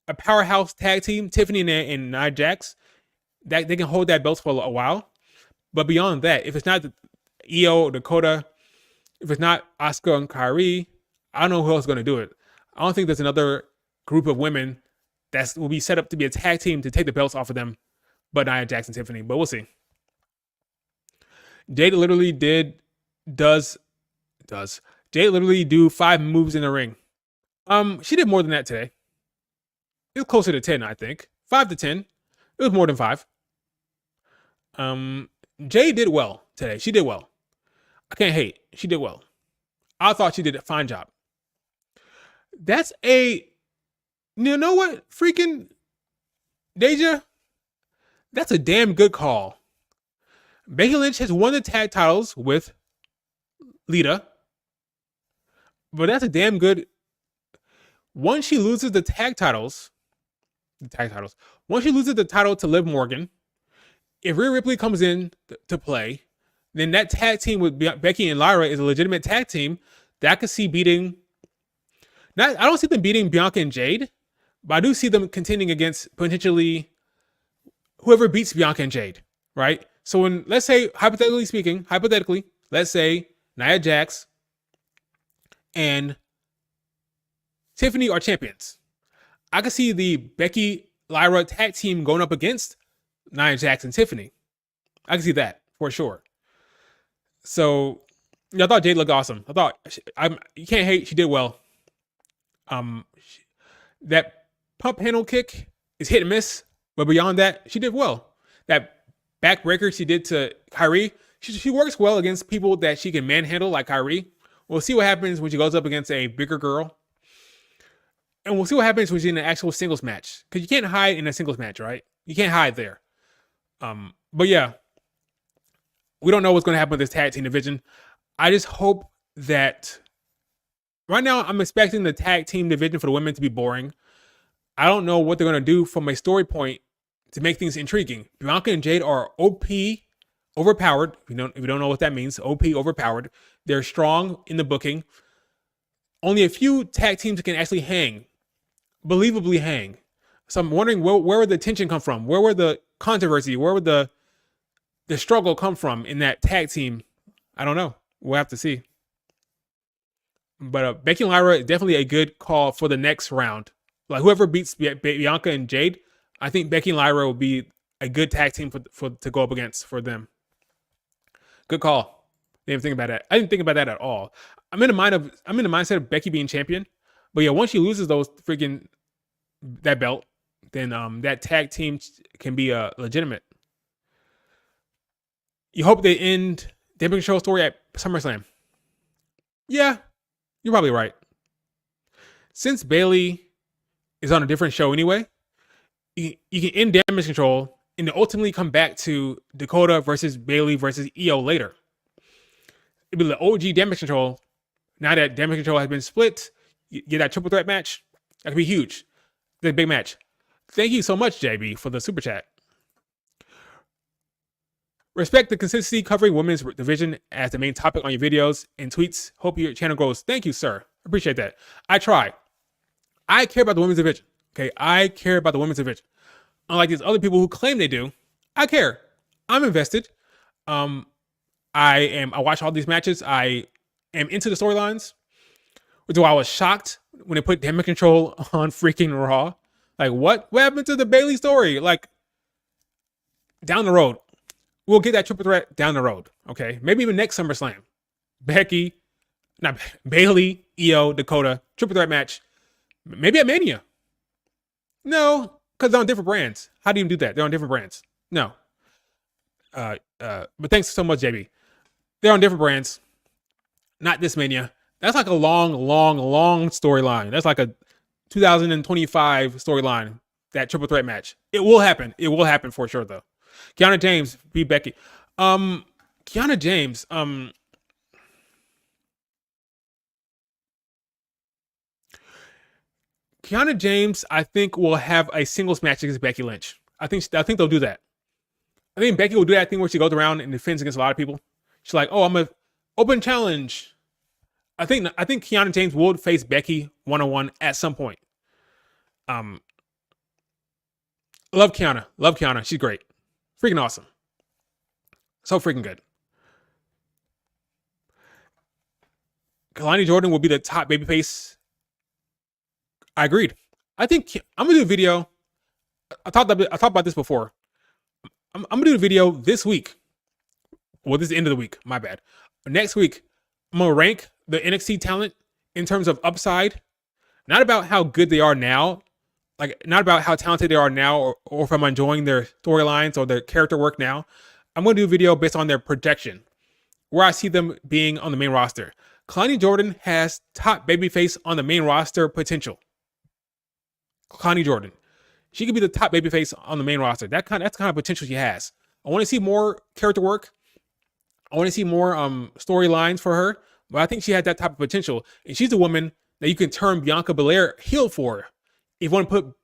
a powerhouse tag team, Tiffany and Nia Jax, that they can hold that belt for a while. But beyond that, if it's not Io, Dakota, if it's not Asuka and Kairi, I don't know who else is going to do it. I don't think there's another group of women that will be set up to be a tag team to take the belts off of them, but Nia Jax and Tiffany. But we'll see. Jade literally does. Jade literally do 5 moves in the ring. She did more than that today. It was closer to 10, I think. 5 to 10. It was more than 5. Jade did well today. She did well. I can't hate. She did well. I thought she did a fine job. That's a, you know what? Freaking Deja, that's a damn good call. Becky Lynch has won the tag titles with Lita, but that's a damn good. Once she loses the tag titles, once she loses the title to Liv Morgan, if Rhea Ripley comes in to play, then that tag team with Becky and Lyra is a legitimate tag team that I could see beating. I don't see them beating Bianca and Jade, but I do see them contending against potentially whoever beats Bianca and Jade, right? So when, let's say, hypothetically, let's say Nia Jax and Tiffany are champions. I could see the Becky Lyra tag team going up against Nia Jax and Tiffany. I can see that for sure. So I thought Jade looked awesome. You can't hate. She did well. That pump handle kick is hit and miss, but beyond that, she did well. That backbreaker she did to Kairi, she works well against people that she can manhandle like Kairi. We'll see what happens when she goes up against a bigger girl. And we'll see what happens when she's in an actual singles match. Because you can't hide in a singles match, right? You can't hide there. But yeah, we don't know what's going to happen with this tag team division. I just hope that right now I'm expecting the tag team division for the women to be boring. I don't know what they're going to do from a story point to make things intriguing. Bianca and Jade are OP, overpowered. If you don't know what that means, OP, overpowered. They're strong in the booking. Only a few tag teams can actually hang, believably hang. So I'm wondering where would the tension come from? Where would the controversy, where would the struggle come from in that tag team? I don't know. We'll have to see. But Becky and Lyra is definitely a good call for the next round. Like whoever beats Bianca and Jade, I think Becky and Lyra will be a good tag team to go up against for them. Good call. Didn't think about that. I didn't think about that at all. I'm in the mindset of Becky being champion. But yeah, once she loses that belt, then that tag team can be legitimate. You hope they end Damage Control story at SummerSlam. Yeah, you're probably right. Since Bayley is on a different show anyway, you can end Damage Control and then ultimately come back to Dakota versus Bayley versus Io later. It'd be the OG Damage Control. Now that Damage Control has been split, you get that triple threat match. That could be huge. It's a big match. Thank you so much, JB, for the super chat. Respect the consistency covering women's division as the main topic on your videos and tweets. Hope your channel grows. Thank you, sir. Appreciate that. I try. I care about the women's division. Okay, I care about the women's division. Unlike these other people who claim they do, I care. I'm invested. I watch all these matches. I am into the storylines, which is why I was shocked when they put Damage Control on freaking Raw. Like, what happened to the Bayley story? Like, down the road. We'll get that triple threat down the road. Okay, maybe even next SummerSlam. Bayley, Io, Dakota, triple threat match. Maybe at Mania. No, because they're on different brands. How do you do that? They're on different brands. No. But thanks so much, JB. They're on different brands. Not this Mania. That's like a long storyline. That's like a 2025 storyline. That triple threat match. It will happen. It will happen for sure, though. Kiana James beat Becky. Kiana James. Kiana James, I think, will have a singles match against Becky Lynch. I think they'll do that. I think Becky will do that thing where she goes around and defends against a lot of people. She's like, "Oh, I'm a open challenge." I think Kiana James will face Becky 1-on-1 at some point. Love Kiana. Love Kiana. She's great. Freaking awesome. So freaking good. Kalani Jordan will be the top babyface. I agreed. I think I'm gonna do a video. I talked about this before. I'm gonna do a video this week. Well, this is the end of the week. My bad. Next week, I'm gonna rank the NXT talent in terms of upside, not about how good they are now, like not about how talented they are now, or if I'm enjoying their storylines or their character work now. I'm gonna do a video based on their projection, where I see them being on the main roster. Kalani Jordan has top babyface on the main roster potential. Kalani Jordan, she could be the top babyface on the main roster. That's the kind of potential she has. I want to see more character work. I want to see more storylines for her, but I think she had that type of potential, and she's the woman that you can turn Bianca Belair heel for. If you want to put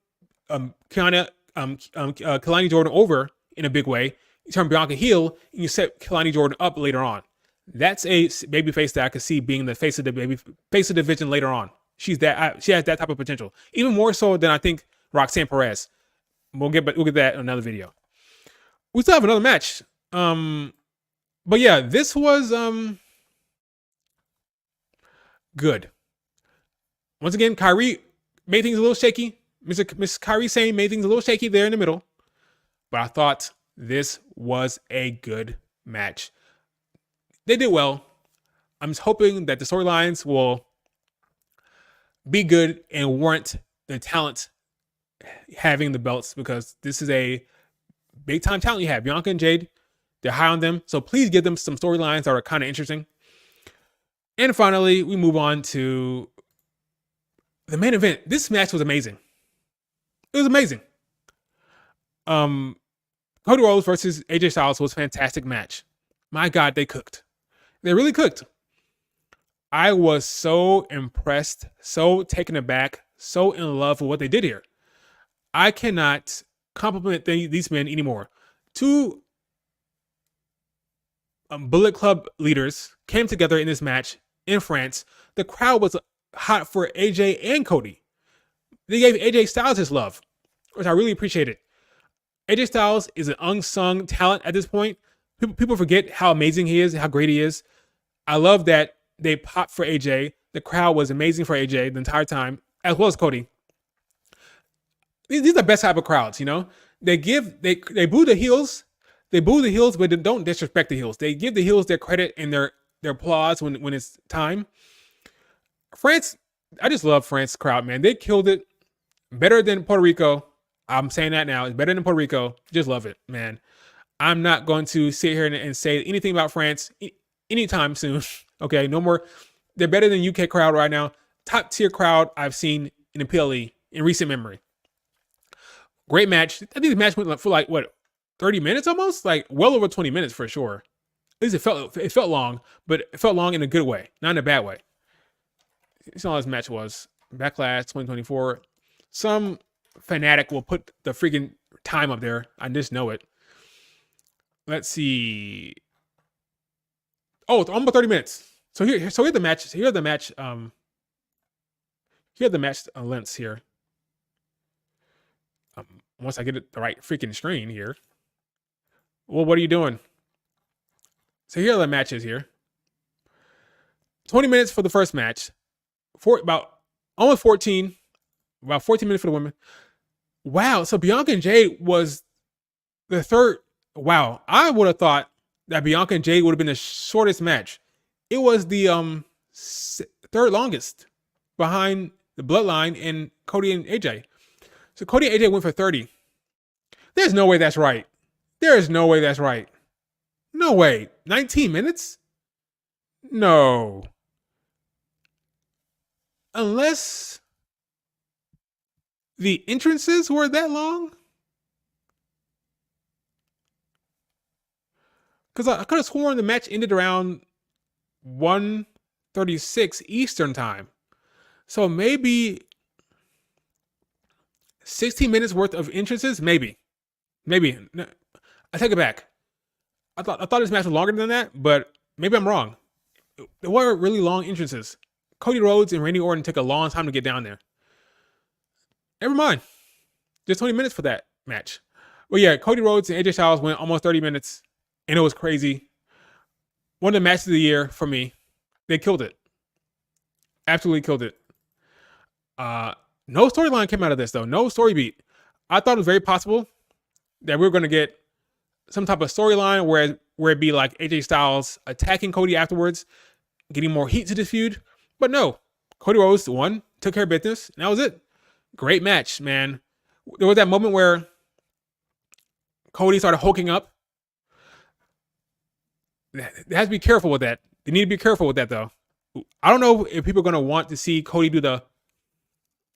Kalani Jordan over in a big way, you turn Bianca heel and you set Kalani Jordan up later on. That's a babyface that I could see being the face of the division later on. She has that type of potential, even more so than I think Roxanne Perez. We'll get that in another video. We still have another match. But yeah, this was good. Once again, Kyrie made things a little shaky. Miss Kyrie Sane made things a little shaky there in the middle. But I thought this was a good match. They did well. I'm just hoping that the storylines will be good and warrant the talent having the belts, because this is a big time talent you have. Bianca and Jade, they're high on them. So please give them some storylines that are kind of interesting. And finally, we move on to the main event. This match was amazing. It was amazing. Cody Rhodes versus AJ Styles was a fantastic match. My God, they cooked. They really cooked. I was so impressed, so taken aback, so in love with what they did here. I cannot compliment these men anymore. Two Bullet Club leaders came together in this match in France. The crowd was hot for AJ and Cody. They gave AJ Styles his love, which I really appreciated. AJ Styles is an unsung talent at this point. People forget how amazing he is, how great he is. I love that they popped for AJ. The crowd was amazing for AJ the entire time, as well as Cody. These are the best type of crowds, you know? They boo the heels. They boo the heels, but they don't disrespect the heels. They give the heels their credit and their applause when it's time. France, I just love France crowd, man. They killed it. Better than Puerto Rico. I'm saying that now. It's better than Puerto Rico. Just love it, man. I'm not going to sit here and say anything about France anytime soon. Okay, no more. They're better than UK crowd right now. Top tier crowd I've seen in the PLE in recent memory. Great match. I think the match went for 30 minutes almost? Like well over 20 minutes for sure. At least it felt long, but it felt long in a good way, not in a bad way. That's all this match was. Backlash 2024. Some fanatic will put the freaking time up there. I just know it. Let's see. Oh, it's almost 30 minutes. So here's the match. Here are the match. Here are the match lengths here. Once I get it the right freaking screen here. Well, what are you doing? So here are the matches here. 20 minutes for the first match. About 14 minutes for the women. Wow. So Bianca and Jade was the third. Wow. I would have thought that Bianca and Jade would have been the shortest match. It was the third longest behind the Bloodline and Cody and AJ. So Cody and AJ went for 30. There's no way that's right. There is no way that's right. No way. 19 minutes? No. Unless the entrances were that long? Because I could have sworn the match ended around 1:36 Eastern time. So maybe 16 minutes worth of entrances? Maybe. No, I take it back. I thought this match was longer than that, but maybe I'm wrong. There were really long entrances. Cody Rhodes and Randy Orton took a long time to get down there. Never mind. Just 20 minutes for that. match. Well, yeah, Cody Rhodes and AJ Styles went almost 30 minutes, and it was crazy. One of the matches of the year for me. They killed it. Absolutely killed it. No storyline came out of this, though. No story beat. I thought it was very possible that we were going to get some type of storyline where it'd be like AJ Styles attacking Cody afterwards, getting more heat to this feud. But no, Cody Rhodes won, took care of business, and that was it. Great match, man. There was that moment where Cody started hulking up. They have to be careful with that. They need to be careful with that, though. I don't know if people are going to want to see Cody do the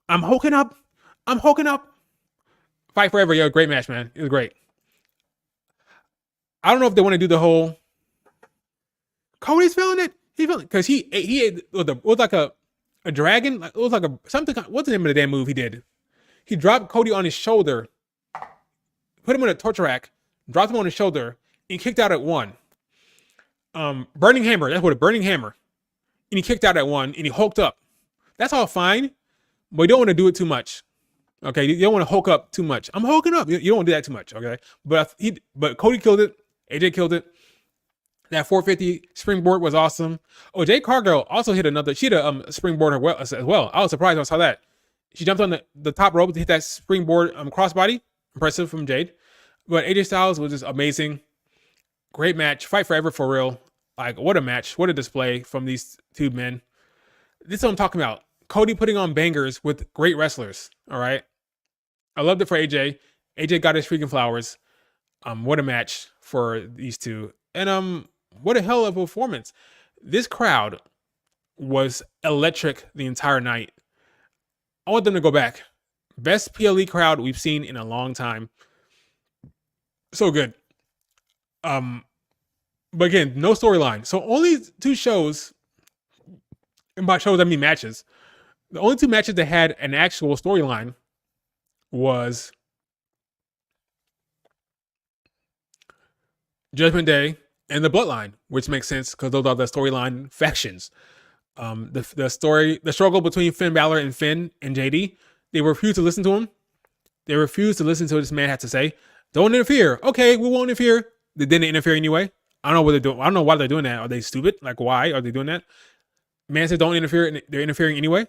I'm hulking up. Fight forever, yo. Great match, man. It was great. I don't know if they want to do the whole Cody's feeling it. He feeling because he ate it was like a dragon. It was like a something. What's the name of the damn move he did? He dropped Cody on his shoulder, put him on a torture rack, dropped him on his shoulder, and kicked out at one. Burning hammer. That's what a burning hammer. And he kicked out at one, and he hulked up. That's all fine, but you don't want to do it too much. Okay, you don't want to hulk up too much. I'm hulking up. You don't want to do that too much. Okay, but Cody killed it. AJ killed it. That 450 springboard was awesome. Oh, Jade Cargill also hit another. She hit a springboard as well. I was surprised when I saw that. She jumped on the top rope to hit that springboard crossbody. Impressive from Jade. But AJ Styles was just amazing. Great match. Fight forever for real. Like, what a match. What a display from these two men. This is what I'm talking about. Cody putting on bangers with great wrestlers. All right. I loved it for AJ. AJ got his freaking flowers. What a match for these two. And what a hell of a performance. This crowd was electric the entire night. I want them to go back. Best PLE crowd we've seen in a long time. So good. But again, no storyline. So only two shows, and by shows I mean matches. The only two matches that had an actual storyline was Judgment Day and the Bloodline, which makes sense because those are the storyline factions. The struggle between Finn Balor and Finn and JD, they refused to listen to him. They refused to listen to what this man had to say. Don't interfere. Okay, we won't interfere. They didn't interfere anyway. I don't know what they're doing. I don't know why they're doing that. Are they stupid? Like, why are they doing that? Man said don't interfere, and they're interfering anyway.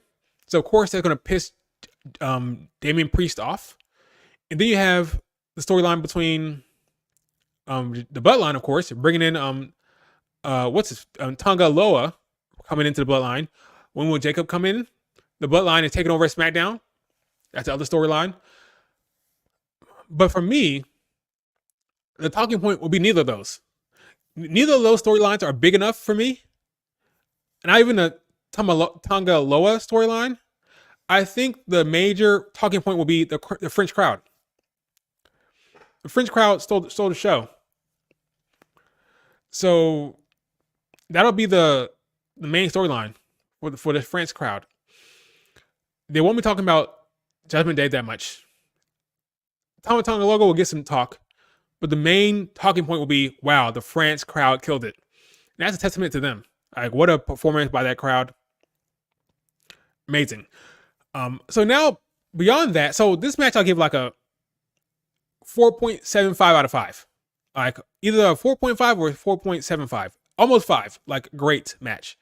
So of course they're gonna piss Damian Priest off. And then you have the storyline between the Bloodline, of course, bringing in Tonga Loa coming into the Bloodline. When will Jacob come in? The Bloodline is taking over SmackDown. That's the other storyline. But for me, the talking point will be neither of those. Neither of those storylines are big enough for me. Not even the Tonga Loa storyline. I think the major talking point will be the French crowd. The French crowd stole the show. So that'll be the main storyline for the French crowd. They won't be talking about Judgment Day that much. Tonga Logo will get some talk, but the main talking point will be, wow, the France crowd killed it. And that's a testament to them. Like, what a performance by that crowd. Amazing. So now, beyond that, so this match I'll give like a 4.75 out of 5. Like, either a 4.5 or 4.75. Almost 5. Like, great match.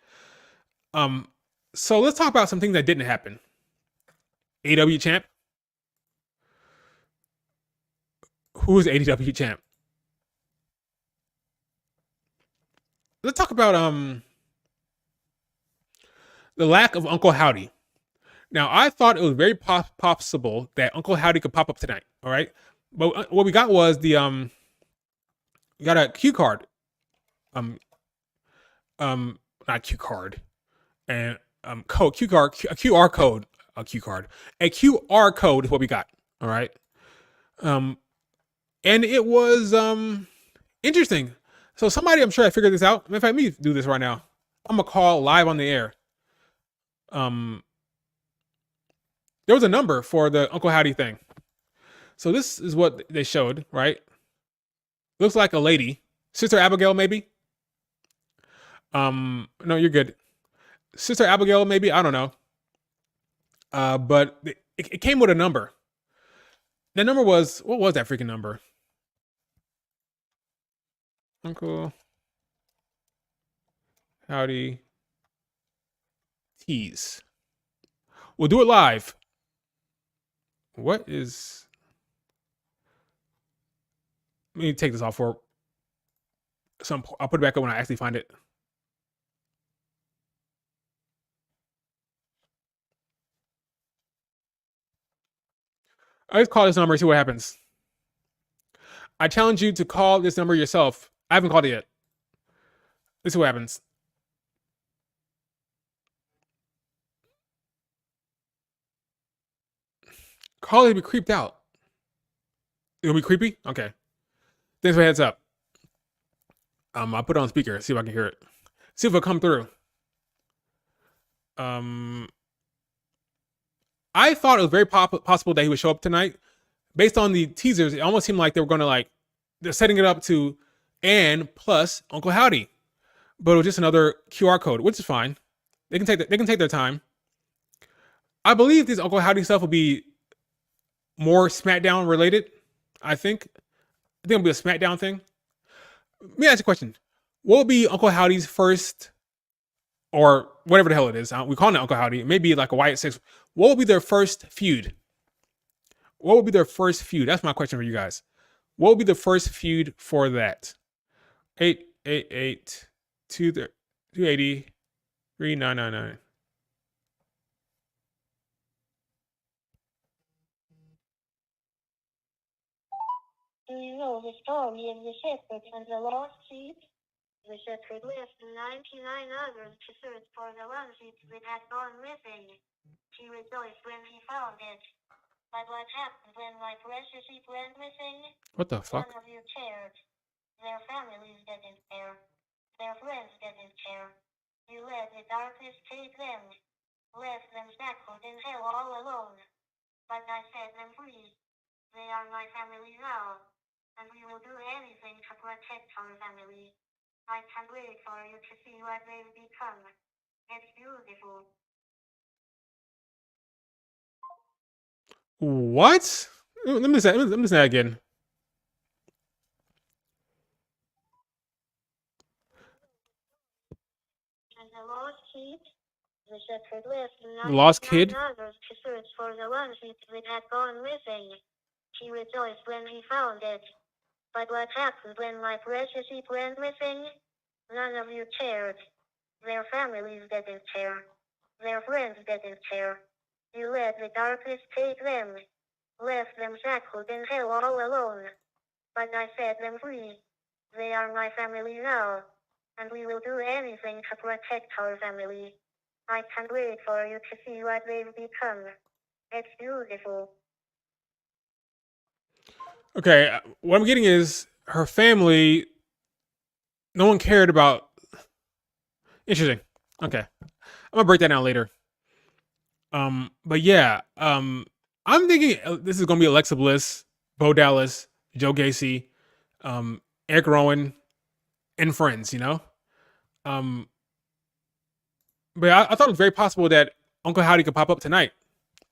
So let's talk about something that didn't happen. AEW champ. Who's AEW champ? Let's talk about the lack of Uncle Howdy. Now, I thought it was very possible that Uncle Howdy could pop up tonight. All right, but what we got was we got a cue card. Not cue card, and code cue card, a QR code, a QR code is what we got. All right, and it was interesting. So somebody, I'm sure I figured this out. In fact, let me do this right now. I'm gonna call live on the air. There was a number for the Uncle Howdy thing. So this is what they showed, right? Looks like a lady. Sister Abigail, maybe? No, you're good. Sister Abigail, maybe? I don't know. But it came with a number. That number was, what was that freaking number? Uncle Howdy Tease. We'll do it live. What is? Let me take this off for some. I'll put it back up when I actually find it. I just call this number and see what happens. I challenge you to call this number yourself. I haven't called it yet. Let's see what happens. Call it, be creeped out. It'll be creepy? Okay. Thanks for heads up. I'll put it on speaker, see if I can hear it. See if it'll come through. I thought it was very possible that he would show up tonight. Based on the teasers, it almost seemed like they were going to they're setting it up to Ann plus Uncle Howdy. But it was just another QR code, which is fine. They can take their time. I believe this Uncle Howdy stuff will be more SmackDown related. I think it'll be a SmackDown thing. Let me ask you a question. What will be Uncle Howdy's first, or whatever the hell it is? We call it Uncle Howdy. It may be like a Wyatt Six. What will be their first feud? What will be their first feud? That's my question for you guys. What will be the first feud for that? 888 280 3999. Do you know the story of the shepherd and the lost sheep? The shepherd left 99 others to search for the one sheep that had gone missing. He rejoiced when he found it. But what happened when my precious sheep went missing? What the fuck? None of you cared. Their families didn't care. Their friends didn't care. You let the darkness take them. Left them shackled in hell all alone. But I set them free. They are my family now. And we will do anything to protect our family. I can't wait for you to see what they've become. It's beautiful. What? Let me say that again. And the lost sheep? The shepherd left The lost kid? others to search for the one sheep that had gone missing. He rejoiced when he found it. But what happened when my precious sheep went missing? None of you cared. Their families didn't care. Their friends didn't care. You let the darkness take them. Left them shackled in hell all alone. But I set them free. They are my family now. And we will do anything to protect our family. I can't wait for you to see what they've become. It's beautiful. Okay, what I'm getting is her family. No one cared about. Interesting. Okay, I'm gonna break that down later. But yeah, I'm thinking this is gonna be Alexa Bliss, Bo Dallas, Joe Gacy, Eric Rowan, and friends. You know, but I thought it was very possible that Uncle Howdy could pop up tonight.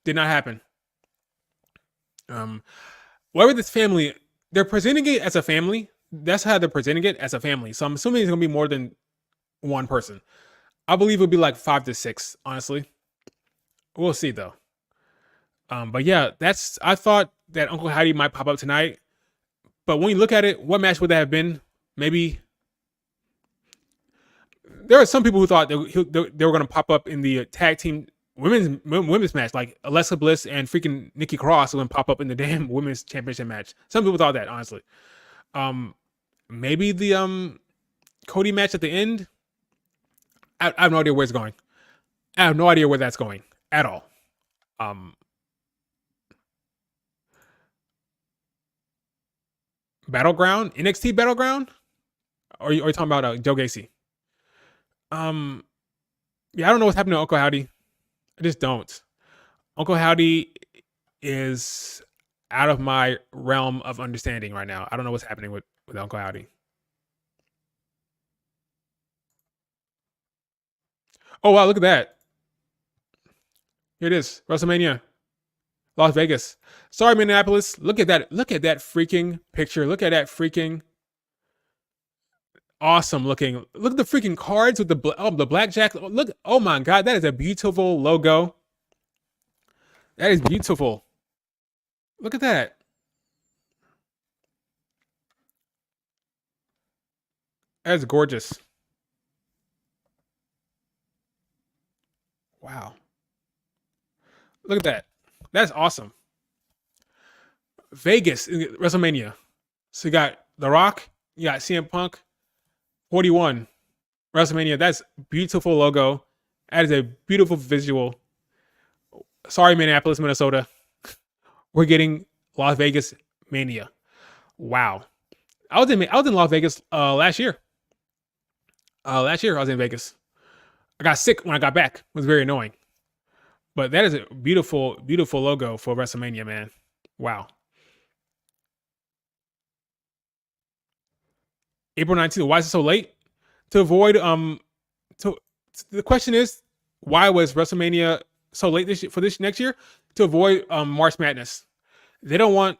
Did not happen. Whatever this family, they're presenting it as a family. That's how they're presenting it, as a family. So I'm assuming it's gonna be more than one person. I believe it'll be like 5 to 6. Honestly, we'll see though. But yeah, I thought that Uncle Howdy might pop up tonight. But when you look at it, what match would that have been? Maybe there are some people who thought they were going to pop up in the tag team women's match, like Alexa Bliss and freaking Nikki Cross were going to pop up in the damn women's championship match. Some people thought that, honestly. Maybe the Cody match at the end. I have no idea where it's going. I have no idea where that's going at all. Battleground, NXT Battleground, or are you talking about Joe Gacy? Yeah, I don't know what's happening to Uncle Howdy. I just don't. Uncle Howdy is out of my realm of understanding right now. I don't know what's happening with Uncle Howdy. Oh wow, look at that. Here it is, WrestleMania. Las Vegas. Sorry, Minneapolis. Look at that. Look at that freaking picture. Look at that freaking awesome looking. Look at the freaking cards with the blackjack. Look. Oh my God, that is a beautiful logo. That is beautiful. Look at that. That's gorgeous. Wow. Look at that. That's awesome. Vegas, WrestleMania. So you got The Rock, you got CM Punk, 41, WrestleMania. That's beautiful logo. That is a beautiful visual. Sorry, Minneapolis, Minnesota. We're getting Las Vegas Mania. Wow. I was in Las Vegas last year. Last year I was in Vegas. I got sick when I got back. It was very annoying. But that is a beautiful, beautiful logo for WrestleMania, man. Wow. April 19th. Why is it so late? To avoid the question is, why was WrestleMania so late for this next year? To avoid March Madness. They don't want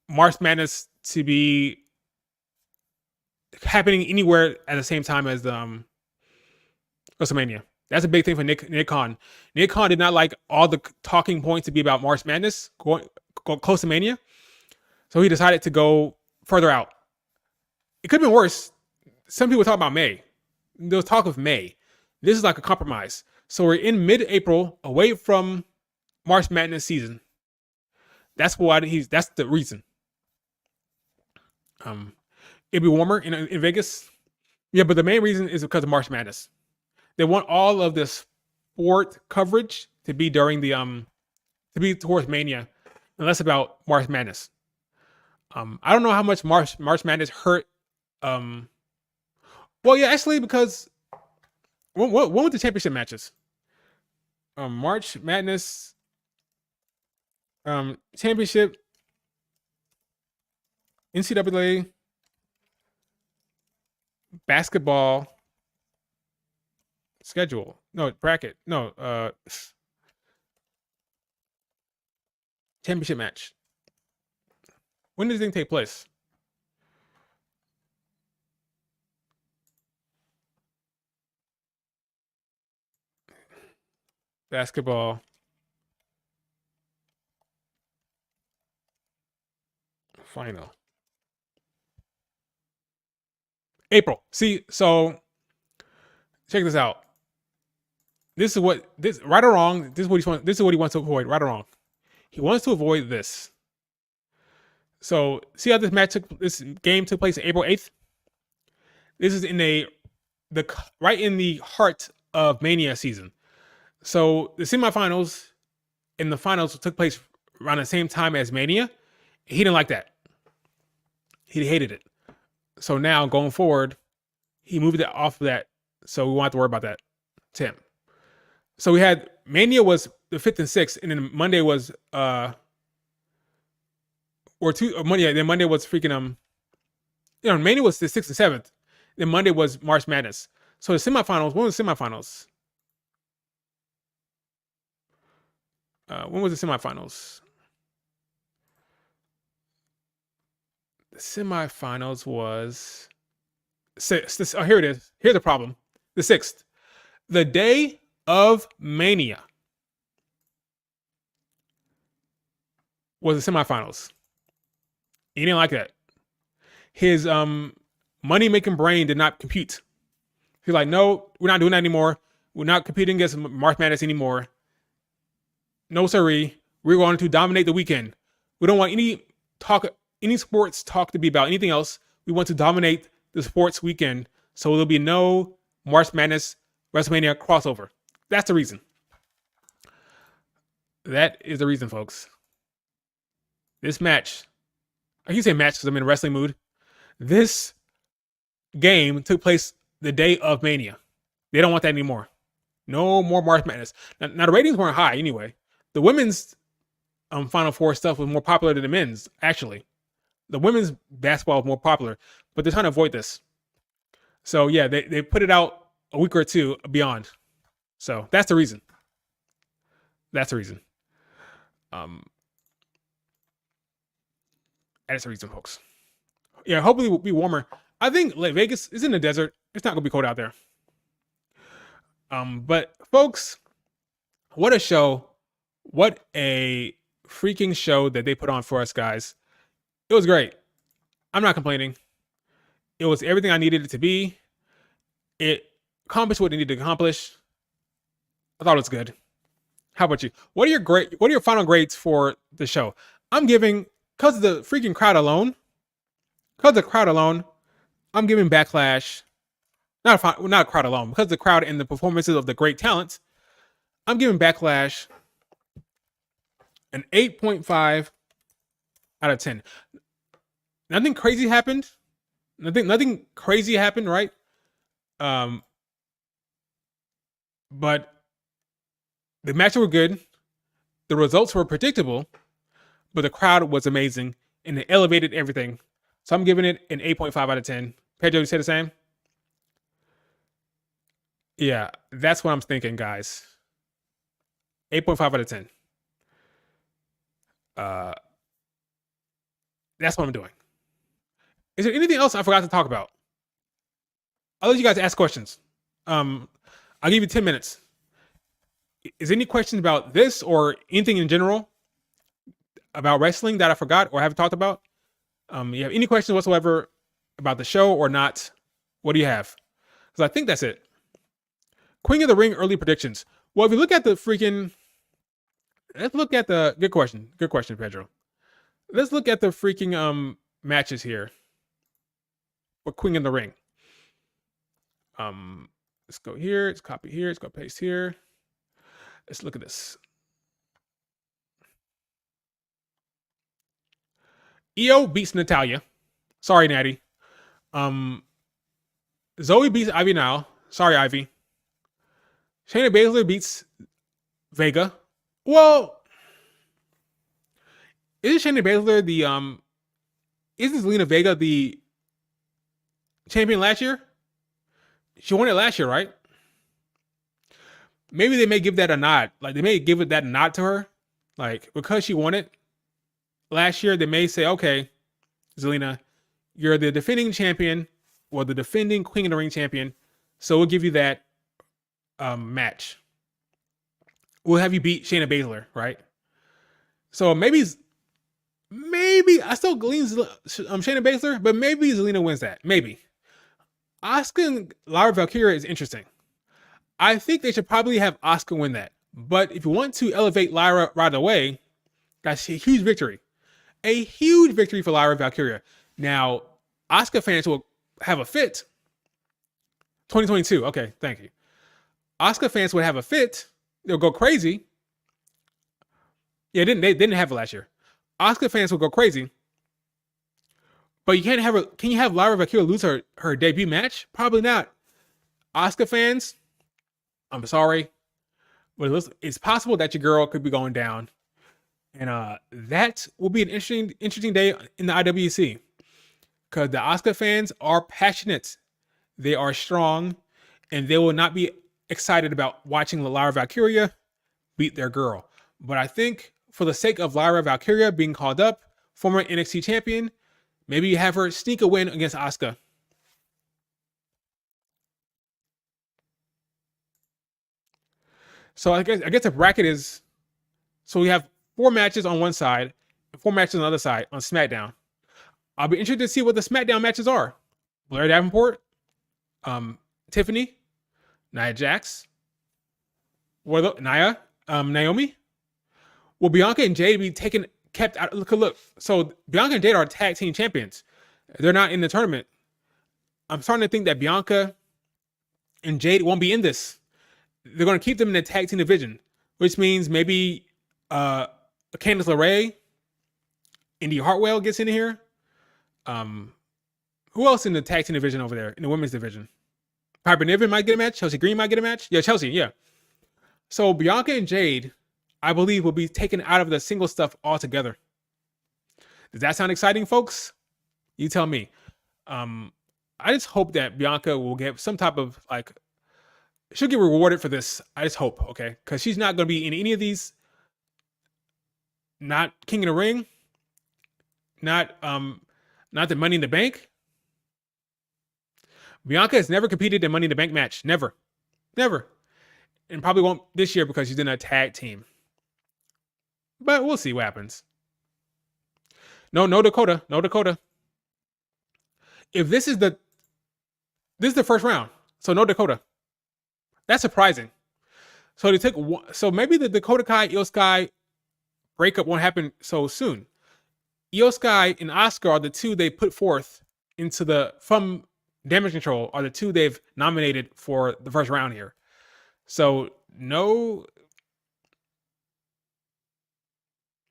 March Madness to be happening anywhere at the same time as WrestleMania. That's a big thing for Nick Khan. Nick Khan did not like all the talking points to be about March Madness going close to Mania, so he decided to go further out. It could have been worse. Some people talk about May. There was talk of May. This is like a compromise. So we're in mid-April, away from March Madness season. That's why that's the reason. It'd be warmer in Vegas. Yeah, but the main reason is because of March Madness. They want all of this sport coverage to be during the to be towards Mania, and less about March Madness. I don't know how much March Madness hurt. Well, yeah, actually, because when were the championship matches? March Madness, championship, NCAA, basketball schedule. No, bracket. No, championship match. When does this thing take place? Basketball final. April. See, so check this out. This is right or wrong. This is what he wants to avoid. Right or wrong. He wants to avoid this. So see how this game took place April 8th? This is right in the heart of Mania season. So the semifinals and the finals took place around the same time as Mania. He didn't like that. He hated it. So now going forward, he moved it off of that. So we won't have to worry about that. Tim. So we had Mania was the 5th and 6th, and then Monday was then Monday was freaking Mania was the 6th and 7th. Then Monday was March Madness. So the semifinals, when was the semifinals? When was the semifinals? The semifinals was here it is. Here's the problem. The 6th. The day of Mania was the semifinals. He didn't like that. His money-making brain did not compute. He's like, no, we're not doing that anymore. We're not competing against March Madness anymore. No, sirree. We're going to dominate the weekend. We don't want any sports talk to be about anything else. We want to dominate the sports weekend. So there'll be no March Madness WrestleMania crossover. That's the reason. That is the reason, folks. This match, I can say match because I'm in a wrestling mood. This game took place the day of Mania. They don't want that anymore. No more March Madness. Now the ratings weren't high anyway. The women's Final Four stuff was more popular than the men's, actually. The women's basketball was more popular, but they're trying to avoid this. So yeah, they put it out a week or two beyond. So that's the reason. That's the reason. That's the reason, folks. Yeah, hopefully it will be warmer. I think Vegas is in the desert. It's not gonna be cold out there. But folks, what a show! What a freaking show that they put on for us, guys. It was great. I'm not complaining. It was everything I needed it to be. It accomplished what it needed to accomplish. I thought it was good. How about you? What are your final grades for the show? I'm giving, because of the freaking crowd alone, I'm giving Backlash, not a crowd alone, because of the crowd and the performances of the great talents, I'm giving Backlash an 8.5 out of 10. Nothing crazy happened. Nothing crazy happened, right? But the matches were good. The results were predictable, but the crowd was amazing and it elevated everything. So I'm giving it an 8.5 out of 10. Pedro, you say the same? Yeah, that's what I'm thinking, guys. 8.5 out of 10. That's what I'm doing. Is there anything else I forgot to talk about? I'll let you guys ask questions. I'll give you 10 minutes. Is there any questions about this or anything in general about wrestling that I forgot or haven't talked about? You have any questions whatsoever about the show or not? What do you have? Because I think that's it. Queen of the Ring early predictions. Well, if you look at the freaking, let's look at the good question. Good question, Pedro. Let's look at the freaking matches here for Queen of the Ring. Let's go here. Let's copy here. Let's go paste here. Let's look at this. Io beats Natalya. Sorry, Natty. Zoe beats Ivy now. Sorry, Ivy. Shayna Baszler beats Vega. Well, isn't Shayna Baszler the isn't Zelina Vega the champion last year? She won it last year, right? Maybe they may give that a nod. Like they may give it that nod to her. Like because she won it last year, they may say, okay, Zelina, you're the defending champion or the defending Queen of the Ring champion. So we'll give you that match. We'll have you beat Shayna Baszler, right? So maybe I still lean Shayna Baszler, but maybe Zelina wins that. Maybe. Asuka and Lyra Valkyria is interesting. I think they should probably have Asuka win that. But if you want to elevate Lyra right away, that's a huge victory. A huge victory for Lyra Valkyria. Now, Asuka fans will have a fit. 2022. Okay, thank you. Asuka fans would have a fit. They'll go crazy. Yeah, they didn't have it last year. Asuka fans will go crazy. But you can't have her. Can you have Lyra Valkyria lose her debut match? Probably not. Asuka fans, I'm sorry, but it's possible that your girl could be going down, and that will be an interesting day in the IWC because the Asuka fans are passionate, they are strong, and they will not be excited about watching Lyra Valkyria beat their girl. But I think for the sake of Lyra Valkyria being called up, former NXT champion, maybe you have her sneak a win against Asuka. So I guess the bracket is, so we have 4 matches on one side and 4 matches on the other side on SmackDown. I'll be interested to see what the SmackDown matches are. Blair Davenport, Tiffany, Nia Jax, Naomi. Will Bianca and Jade be kept out? Look. So Bianca and Jade are tag team champions. They're not in the tournament. I'm starting to think that Bianca and Jade won't be in this. They're going to keep them in the tag team division, which means maybe Candice LeRae, Indy Hartwell gets in here. Who else in the tag team division over there in the women's division? Piper Niven might get a match. Chelsea Green might get a match. Yeah, Chelsea. Yeah. So Bianca and Jade, I believe, will be taken out of the single stuff altogether. Does that sound exciting, folks? You tell me. I just hope that Bianca will get some type of she'll get rewarded for this. I just hope, okay? Because she's not going to be in any of these not King of the Ring, not the Money in the Bank. Bianca has never competed in Money in the Bank match. Never. And probably won't this year because she's in a tag team. But we'll see what happens. No Dakota. If this is the first round, so no Dakota. That's surprising. So they took one, so maybe the Dakota Kai Io Sky breakup won't happen so soon. Io Sky and Asuka are the two they put forth from Damage Control are the two they've nominated for the first round here. So no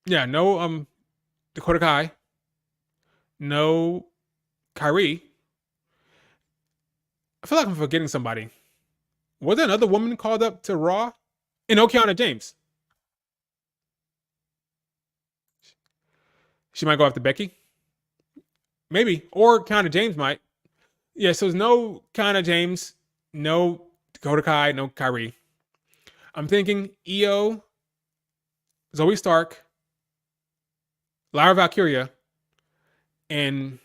Dakota Kai, no Kyrie. I feel like I'm forgetting somebody. Was there another woman called up to Raw? And no Kiana James. She might go after Becky. Maybe. Or Kiana James might. Yeah, so there's no Kiana James, no Dakota Kai, no Kyrie. I'm thinking Io, Zoe Stark, Lyra Valkyria, and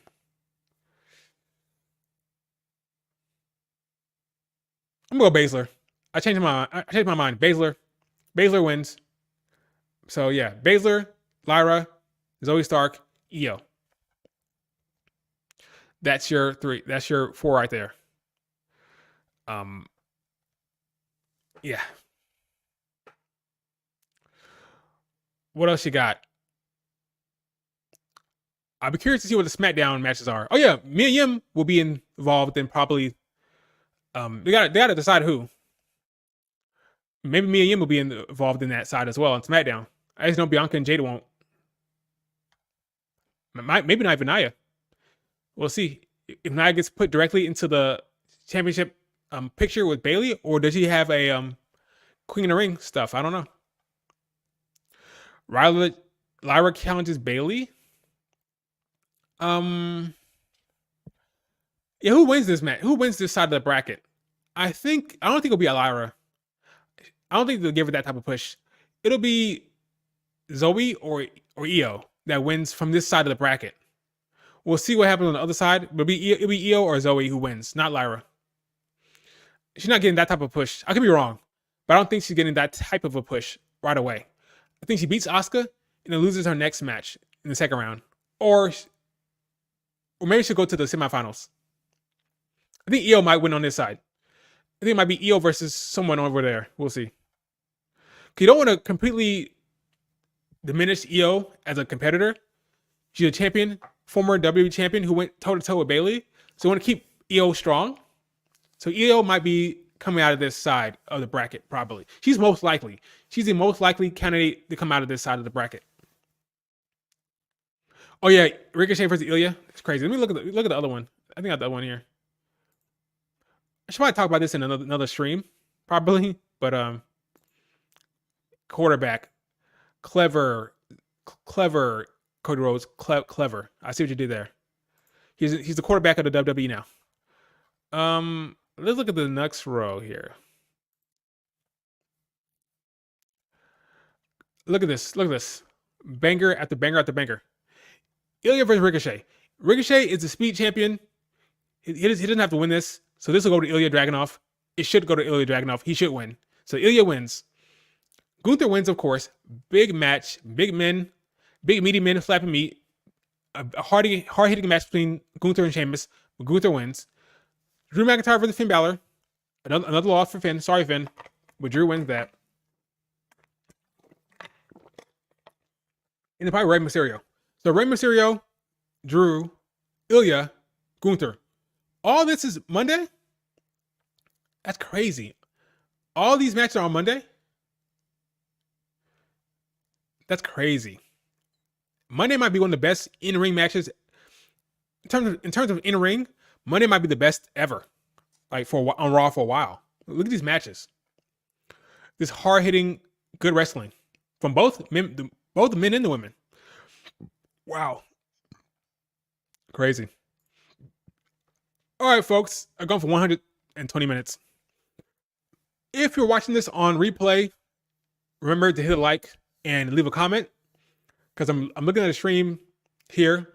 I'm gonna go Baszler. I changed my mind. Baszler wins. So yeah, Baszler, Lyra, Zoe Stark, Io. That's your 3. That's your 4 right there. Yeah. What else you got? I'll be curious to see what the SmackDown matches are. Oh yeah, Mia Yim will be involved in probably. They gotta decide who. Maybe Mia Yim will be involved in that side as well on SmackDown. I just know Bianca and Jade won't. Maybe not even Nia. We'll see if Nia gets put directly into the championship picture with Bayley, or does she have a Queen of the Ring stuff? I don't know. Lyra challenges Bayley. Yeah, who wins this match? Who wins this side of the bracket? I don't think it'll be Lyra. I don't think they'll give her that type of push. It'll be Zoe or Io that wins from this side of the bracket. We'll see what happens on the other side. It'll be Io or Zoe who wins, not Lyra. She's not getting that type of push. I could be wrong, but I don't think she's getting that type of a push right away. I think she beats Asuka and then loses her next match in the second round, or maybe she'll go to the semifinals. I think Io might win on this side. I think it might be Io versus someone over there. We'll see. You don't want to completely diminish Io as a competitor. She's a champion, former WWE champion who went toe-to-toe with Bayley. So you want to keep Io strong. So Io might be coming out of this side of the bracket, probably. She's most likely. She's the most likely candidate to come out of this side of the bracket. Oh yeah, Ricochet versus Ilya. It's crazy. Let me look at the other one. I think I got the other one here. I should probably talk about this in another stream, probably. But quarterback, clever Cody Rhodes, clever. I see what you did there. He's the quarterback of the WWE now. Let's look at the next row here. Look at this. Banger after banger after banger. Ilya versus Ricochet. Ricochet is the speed champion. He doesn't have to win this. So this will go to Ilya Dragunov. It should go to Ilya Dragunov. He should win. So Ilya wins. Gunther wins, of course. Big match. Big meaty men flapping meat. A hard-hitting match between Gunther and Sheamus. But Gunther wins. Drew McIntyre versus Finn Balor. Another loss for Finn. Sorry, Finn. But Drew wins that. And then probably Rey Mysterio. So Rey Mysterio, Drew, Ilya, Gunther. All this is Monday? That's crazy. All these matches are on Monday? That's crazy. Monday might be one of the best in-ring matches. In terms of in-ring, Monday might be the best ever. Like on Raw for a while. Look at these matches. This hard-hitting, good wrestling from both the men and the women. Wow. Crazy. All right, folks. I've gone for 120 minutes. If you're watching this on replay, remember to hit a like and leave a comment. because I'm looking at the stream here.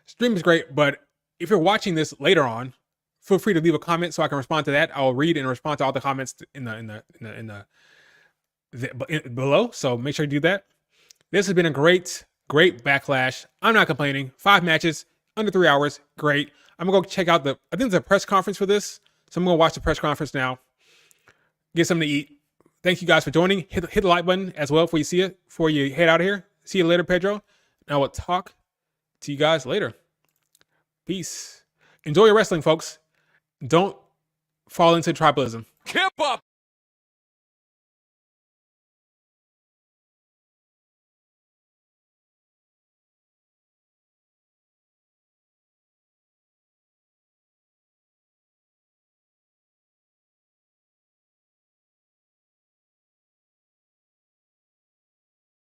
Stream is great, but if you're watching this later on, feel free to leave a comment so I can respond to that. I'll read and respond to all the comments below. So make sure you do that. This has been a great Backlash. I'm not complaining. 5 matches, under 3 hours. Great. I'm going to go check out I think there's a press conference for this. So I'm going to watch the press conference now. Get something to eat. Thank you guys for joining. Hit the like button as well before you see it, before you head out of here. See you later, Pedro. And I will talk to you guys later. Peace. Enjoy your wrestling, folks. Don't fall into tribalism. Keep up!